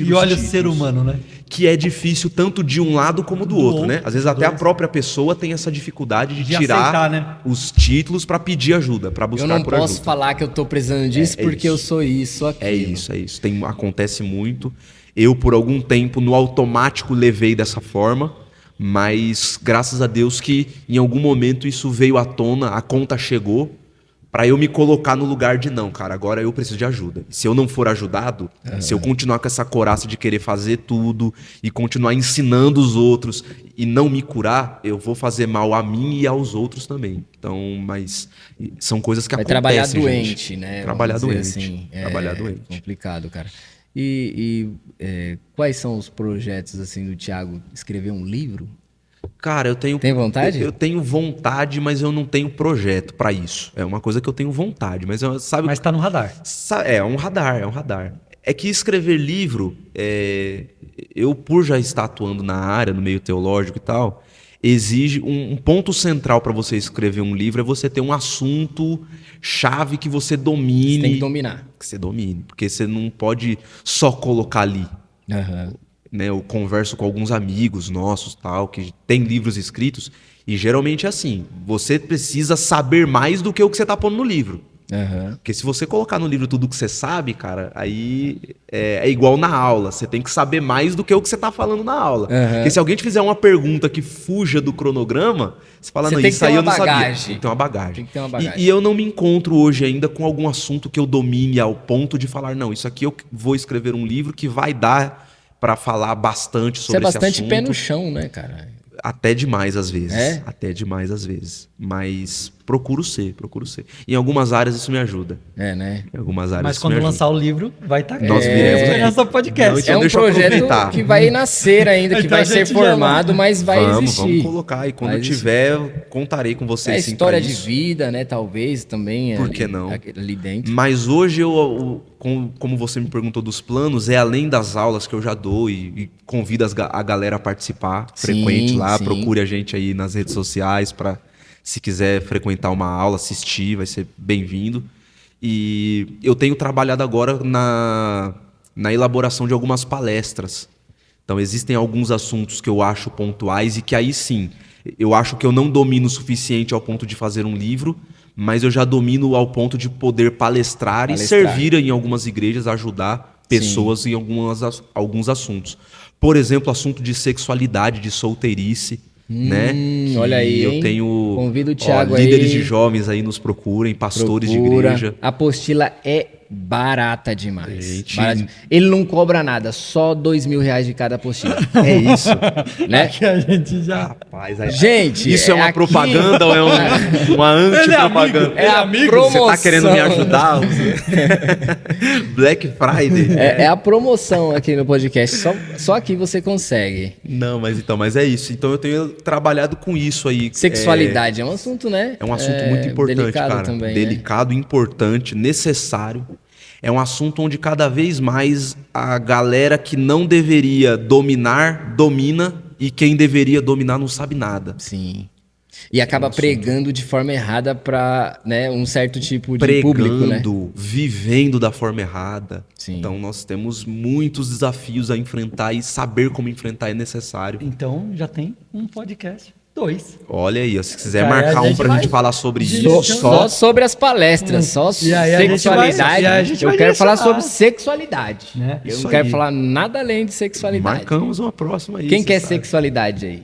E olha o ser humano, né? Que é difícil tanto de um lado como do outro, né? Às vezes até a própria pessoa tem essa dificuldade de tirar aceitar, né? os títulos para pedir ajuda, para buscar Eu não por posso ajuda. falar que eu tô precisando disso porque eu sou isso, aquilo. É isso. Acontece muito. Eu, por algum tempo, no automático levei dessa forma, mas graças a Deus que em algum momento isso veio à tona, a conta chegou, para eu me colocar no lugar de não, cara, agora eu preciso de ajuda. Se eu não for ajudado, se eu continuar com essa couraça de querer fazer tudo e continuar ensinando os outros e não me curar, eu vou fazer mal a mim e aos outros também. Então, mas são coisas que Vai acontecem, trabalhar gente. doente, né? Trabalhar Vamos dizer doente. assim. Trabalhar doente. Complicado, cara. Quais são os projetos assim do Thiago? Escrever um livro? Cara, eu tenho... Tem vontade? Eu tenho vontade, mas eu não tenho projeto pra isso. É uma coisa que eu tenho vontade, mas sabe... Mas tá no radar. É um radar. É que escrever livro, eu por já estar atuando na área, no meio teológico e tal, exige um ponto central para você escrever um livro é você ter um assunto chave que você domine. Você tem que dominar. Que você domine, porque você não pode só colocar ali. Aham. Né, eu converso com alguns amigos nossos tal que tem livros escritos e geralmente é assim, você precisa saber mais do que o que você tá pondo no livro. Aham. Porque se você colocar no livro tudo que você sabe, cara, aí é igual na aula. Você tem que saber mais do que o que você tá falando na aula. Porque se alguém te fizer uma pergunta que fuja do cronograma, você fala, Você não, tem isso que ter aí uma eu não bagagem. sabia. Tem que ter uma bagagem. Tem que ter uma bagagem. E eu não me encontro hoje ainda com algum assunto que eu domine ao ponto de falar, não, isso aqui eu vou escrever um livro que vai dar pra falar bastante Você sobre é bastante esse assunto. pé no chão, né, cara? Até demais às vezes. É? Até demais às vezes. Mas procuro ser. Em algumas áreas isso me ajuda. É, né? Em algumas áreas Mas isso quando me ajuda. lançar o livro, vai estar aqui. Nós viremos aqui. Nessa podcast. Então É um deixa eu projeto aproveitar. que vai nascer ainda, que Então vai a ser gente já formado, mas vai existir. Vamos colocar. E quando Vai tiver, eu contarei com vocês. É sim, história pra de isso. vida, né? Talvez também. Por ali- que não? Ali dentro. Mas hoje, como você me perguntou dos planos, é além das aulas que eu já dou e convido a galera a participar. Sim, Frequente lá, sim. procure a gente aí nas redes sociais para, se quiser frequentar uma aula, assistir, vai ser bem-vindo. E eu tenho trabalhado agora na elaboração de algumas palestras. Então existem alguns assuntos que eu acho pontuais e que aí sim, eu acho que eu não domino o suficiente ao ponto de fazer um livro, mas eu já domino ao ponto de poder palestrar e servir em algumas igrejas, ajudar pessoas em alguns assuntos. Por exemplo, assunto de sexualidade, de solteirice, né? Que olha aí, eu hein? tenho Convido o Thiago aí. líderes de jovens aí nos procurem, pastores de igreja. A apostila é barata demais. Gente. Barata. Ele não cobra nada, só R$2.000 de cada apostila. É isso. Né? Que a gente já... Rapaz, aí- Gente, isso é uma aqui- propaganda ou é uma antipropaganda? É a Você promoção. tá querendo me ajudar? Black Friday. É a promoção aqui no podcast. Só aqui você consegue. Não, mas é isso. Então eu tenho trabalhado com isso aí. Sexualidade é um assunto, né? É um assunto muito importante, delicado cara. também, né? Delicado, importante, necessário. É um assunto onde cada vez mais a galera que não deveria dominar, domina, e quem deveria dominar não sabe nada. Sim. E acaba pregando de forma errada para, né, um certo tipo de público, né? Vivendo da forma errada. Sim. Então nós temos muitos desafios a enfrentar e saber como enfrentar é necessário. Então, já tem um podcast. 2. Olha aí, ó, se quiser Aí marcar a um gente pra vai- gente falar sobre Só- isso. Só sobre as palestras, só E aí a gente sexualidade. vai- e aí a gente Eu vai quero falar direcionar. sobre sexualidade. Né? Eu Isso não quero aí. falar nada além de sexualidade. Marcamos uma próxima aí. Quem você quer sabe. sexualidade aí?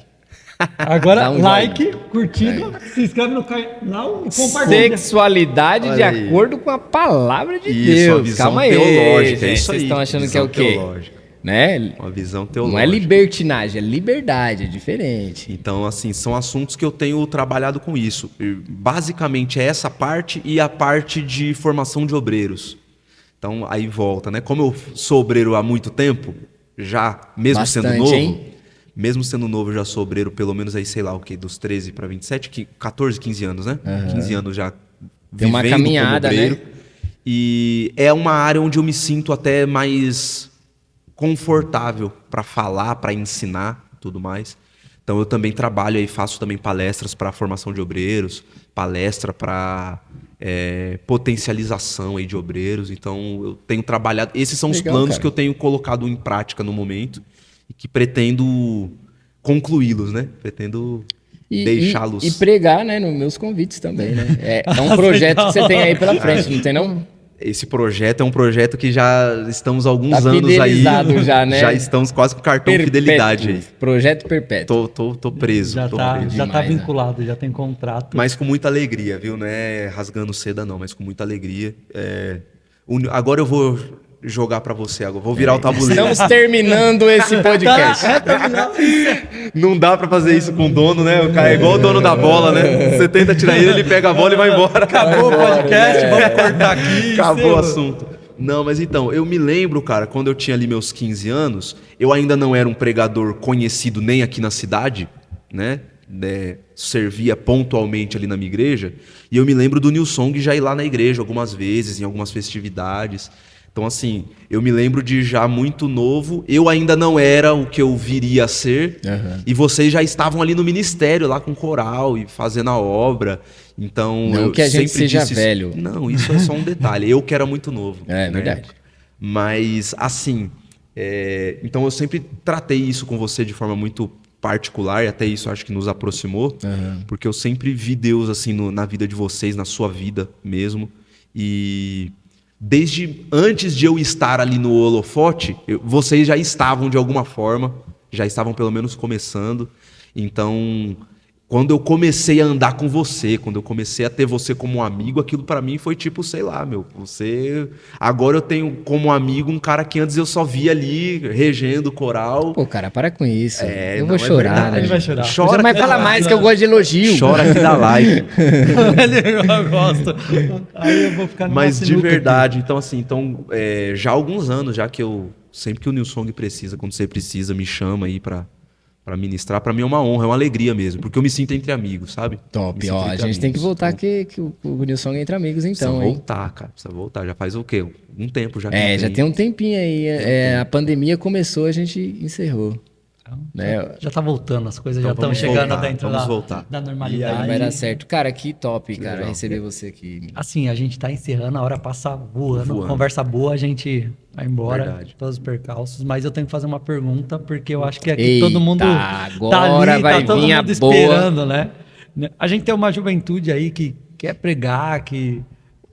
Agora, Dá um like, curtido, se inscreve no canal e compartilha. Sexualidade de Olha aí. acordo com a palavra de Isso, a Deus. visão Calma aí, teológica, é gente. isso Vocês aí, estão achando que é visão o quê? teológica. né? Uma visão Não é teológica. libertinagem, é liberdade, é diferente. Então, assim, são assuntos que eu tenho trabalhado com isso. E, basicamente, é essa parte e a parte de formação de obreiros. Então, aí volta, né? Como eu sou obreiro há muito tempo, já, mesmo Bastante, sendo novo, hein? mesmo sendo novo, eu já sou obreiro, pelo menos aí, sei lá, o quê, dos 13 para 27, 14, 15 anos, né? 15 anos já Tem uma vivendo como caminhada, obreiro. né? E é uma área onde eu me sinto até mais confortável para falar, para ensinar, tudo mais. Então eu também trabalho aí, faço também palestras para formação de obreiros, palestra para potencialização aí de obreiros. Então eu tenho trabalhado. Esses são os Legal, planos cara. que eu tenho colocado em prática no momento e que pretendo concluí-los, né? Pretendo deixá-los. E pregar, né, nos meus convites também, né? É um projeto que você tem aí pela frente, não tem não? Esse projeto é um projeto que já estamos há alguns Tá anos aí. fidelizado já, né? Já estamos quase com cartão Perpétuo. fidelidade aí. Projeto perpétuo. Tô preso. Já tô tá, preso. já tá demais, né? vinculado, já tem contrato. Mas com muita alegria, viu? Não é rasgando seda, não, mas com muita alegria. Agora eu vou jogar pra você agora. Vou virar o tabuleiro. Estamos terminando esse podcast. Não dá pra fazer isso com o dono, né? O cara é igual o dono da bola, né? Você tenta tirar ele pega a bola e vai embora. Acabou o podcast, vamos cortar aqui. Acabou o seu. assunto. Não, mas então, eu me lembro, cara, quando eu tinha ali meus 15 anos, eu ainda não era um pregador conhecido nem aqui na cidade, né? Servia pontualmente ali na minha igreja. E eu me lembro do Nilsong já ir lá na igreja algumas vezes, em algumas festividades. Então, assim, eu me lembro de já muito novo, eu ainda não era o que eu viria a ser, e vocês já estavam ali no ministério, lá com coral e fazendo a obra. Então, Não eu que a gente sempre seja disse isso. velho. Não, isso é só um detalhe. Eu que era muito novo. É né? verdade. Mas, assim, então eu sempre tratei isso com você de forma muito particular, e até isso acho que nos aproximou, porque eu sempre vi Deus assim na vida de vocês, na sua vida mesmo, e desde antes de eu estar ali no holofote, vocês já estavam de alguma forma, já estavam pelo menos começando. Então, quando eu comecei a andar com você, quando eu comecei a ter você como um amigo, aquilo pra mim foi tipo, sei lá, agora eu tenho como amigo um cara que antes eu só via ali regendo o coral. Pô, cara, para com isso. Eu não, vou é chorar, verdade. né? Ele vai chorar. Chora Mas que fala dá mais que eu gosto de elogio. Chora que dá like. Eu gosto. Aí eu vou ficar numa Mas de sinuca verdade, então assim, já há alguns anos, já que sempre que o Nilsong precisa, quando você precisa, me chama aí pra ministrar, pra mim é uma honra, é uma alegria mesmo, porque eu me sinto entre amigos, sabe? Top, Me sinto ó. A entre gente tem que amigos. voltar Então, que o Nilson é entre amigos, então, precisa hein? voltar, cara, precisa voltar. Já faz o quê? Um tempo já. que Já tem um tempinho aí. A pandemia começou, a gente encerrou. Então, Né? já tá voltando, as coisas Então já estão vamos chegando voltar, dentro vamos da voltar. da E aí normalidade. vai dar certo. Cara, que top, cara, legal. receber você aqui. Assim, a gente tá encerrando, a hora passa voando. Voando. Conversa boa, a gente vai embora. Verdade. Todos os percalços. Mas eu tenho que fazer uma pergunta, porque eu acho que aqui Eita, todo mundo agora ali, vai tá todo vir a mundo boa. esperando, né? A gente tem uma juventude aí que quer pregar, que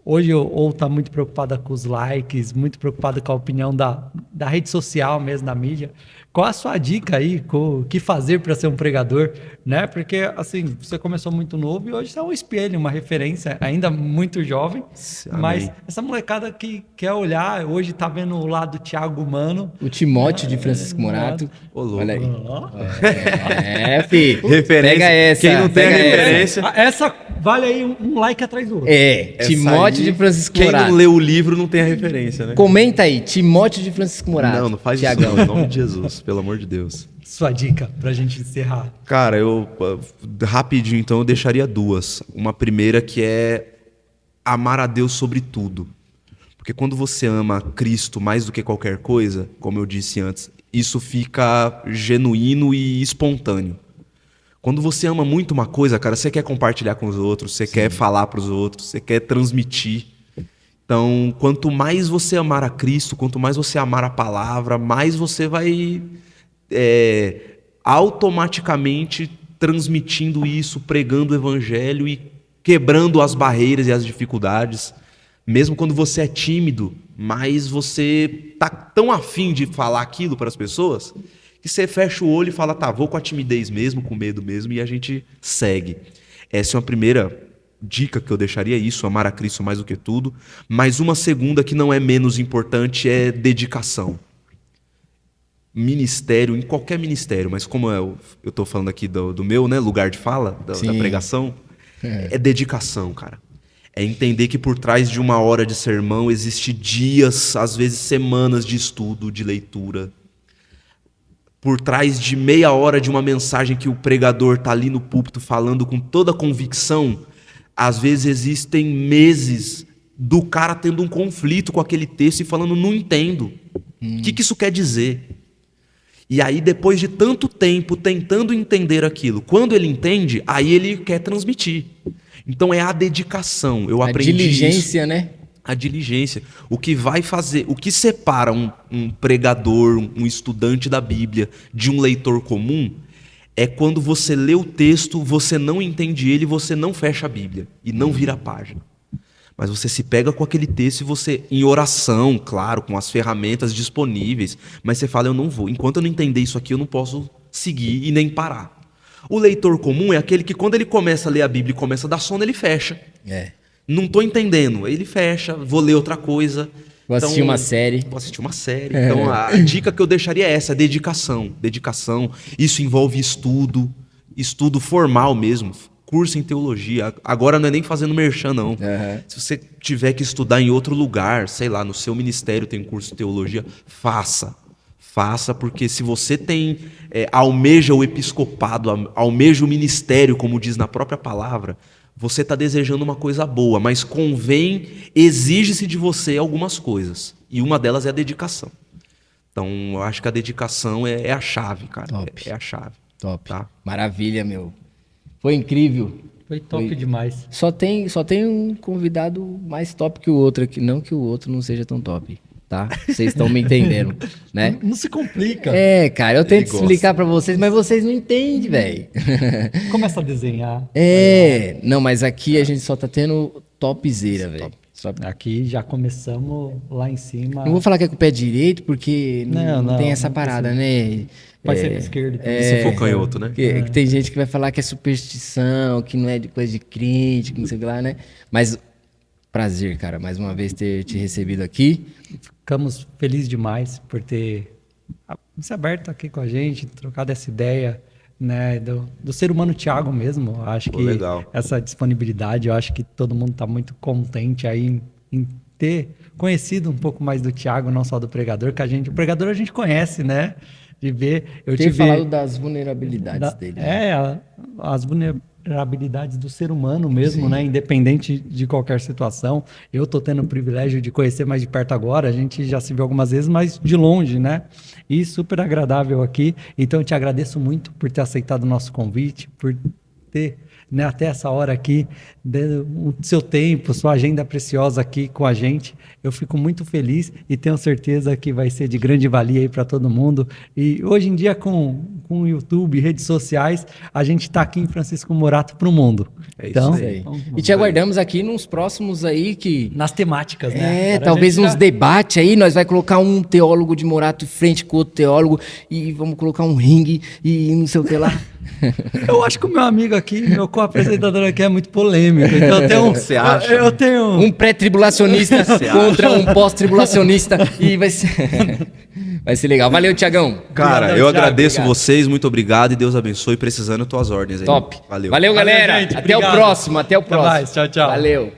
hoje ou tá muito preocupada com os likes, muito preocupada com a opinião da rede social mesmo, da mídia. Qual a sua dica aí, o que fazer para ser um pregador, né? Porque, assim, você começou muito novo e hoje você é um espelho, uma referência, ainda muito jovem, Amém. mas essa molecada que quer olhar, hoje tá vendo o lado do Thiago Mano. O Timóteo de Francisco Morato. Ô, louco. Olha aí. Ó. Fi. Referência. Pega essa. Quem não tem a pega essa. referência. Essa vale aí um like atrás do outro. Essa Timóteo aí, de Francisco quem Morato. não leu o livro não tem a referência, né? Comenta aí, Timóteo de Francisco Morato. Não faz Tiagão. isso não, em nome de Jesus, pelo amor de Deus. Sua dica pra gente encerrar. Cara, rapidinho então eu deixaria duas. Uma primeira que é amar a Deus sobre tudo. Porque quando você ama Cristo mais do que qualquer coisa, como eu disse antes, isso fica genuíno e espontâneo. Quando você ama muito uma coisa, cara, você quer compartilhar com os outros, você quer falar para os outros, você quer transmitir. Então, quanto mais você amar a Cristo, quanto mais você amar a palavra, mais você vai automaticamente transmitindo isso, pregando o evangelho e quebrando as barreiras e as dificuldades. Mesmo quando você é tímido, mas você tá tão afim de falar aquilo para as pessoas que você fecha o olho e fala, tá, vou com a timidez mesmo, com medo mesmo, e a gente segue. Essa é uma primeira dica que eu deixaria, isso, amar a Cristo mais do que tudo. Mas uma segunda que não é menos importante é dedicação. ministério, em qualquer ministério, mas como eu tô falando aqui do meu, né, lugar de fala, da pregação, é dedicação, cara. É entender que por trás de uma hora de sermão existe dias, às vezes semanas de estudo, de leitura. Por trás de meia hora de uma mensagem que o pregador tá ali no púlpito falando com toda a convicção, às vezes existem meses do cara tendo um conflito com aquele texto e falando, não entendo. O que isso quer dizer? E aí, depois de tanto tempo tentando entender aquilo, quando ele entende, aí ele quer transmitir. Então é a dedicação. Eu aprendi diligência, isso. né? A diligência. O que vai fazer, o que separa um pregador, um estudante da Bíblia de um leitor comum, é quando você lê o texto, você não entende ele, você não fecha a Bíblia e não vira a página. Mas você se pega com aquele texto e você, em oração, claro, com as ferramentas disponíveis, mas você fala, eu não vou. Enquanto eu não entender isso aqui, eu não posso seguir e nem parar. O leitor comum é aquele que quando ele começa a ler a Bíblia e começa a dar sono, ele fecha. Não estou entendendo. Aí ele fecha, vou ler outra coisa. Vou assistir uma série. Vou assistir uma série. Então a dica que eu deixaria é essa, dedicação. Dedicação. Isso envolve estudo formal mesmo. Curso em teologia. Agora não é nem fazendo merchan, não. Se você tiver que estudar em outro lugar, sei lá, no seu ministério tem curso de teologia, faça. Faça, porque se você almeja o episcopado, almeja o ministério, como diz na própria palavra, você está desejando uma coisa boa, mas exige-se de você algumas coisas. E uma delas é a dedicação. Então, eu acho que a dedicação é a chave, cara. Top. É a chave. Top. Tá? Maravilha, meu. Foi incrível. Foi top demais. Só tem um convidado mais top que o outro aqui. Não que o outro não seja tão top, tá? Vocês estão me entendendo, né? Não se complica. Cara, eu tento explicar pra vocês, mas vocês não entendem, velho. Começa a desenhar. Não, mas aqui a gente só tá tendo topzera, velho. Aqui já começamos lá em cima. Não vou falar que é com o pé direito, porque não tem essa parada, né? Pode ser com esquerdo. Se for canhoto, né? Que tem gente que vai falar que é superstição, que não é de coisa de crente, que não sei o que lá, né? Mas prazer, cara, mais uma vez ter te recebido aqui. Ficamos felizes demais por ter se aberto aqui com a gente, trocado essa ideia, né, do ser humano Thiago mesmo. Eu acho que legal. Essa disponibilidade, eu acho que todo mundo está muito contente aí em ter conhecido um pouco mais do Thiago, não só do pregador, que o pregador a gente conhece, né? De ver. Eu tinha falado das vulnerabilidades dele. As vulnerabilidades do ser humano mesmo, né? Independente de qualquer situação. Eu tô tendo o privilégio de conhecer mais de perto agora, a gente já se viu algumas vezes, mas de longe, né? E super agradável aqui. Então eu te agradeço muito por ter aceitado o nosso convite, por ter, né, até essa hora aqui, o seu tempo, sua agenda preciosa aqui com a gente. Eu fico muito feliz e tenho certeza que vai ser de grande valia aí para todo mundo. E hoje em dia, com o YouTube, redes sociais, a gente está aqui em Francisco Morato para o mundo. Então, isso aí. E te aguardamos aqui nos próximos aí que... Nas temáticas, né? Talvez uns debates aí, nós vai colocar um teólogo de Morato em frente com outro teólogo e vamos colocar um ringue e não sei o que lá. Eu acho que o meu amigo aqui, meu co-apresentador aqui é muito polêmico. Então Você acha? Eu tenho um pré-tribulacionista contra um pós-tribulacionista e vai ser legal. Valeu, Thiagão. Cara, Obrigado, eu Thiago, agradeço obrigado. vocês, muito obrigado e Deus abençoe. Precisando, tuas ordens aí. Top. Valeu. Valeu, galera. gente, até obrigado. o próximo. Até o próximo. mais. Tchau, tchau. Valeu.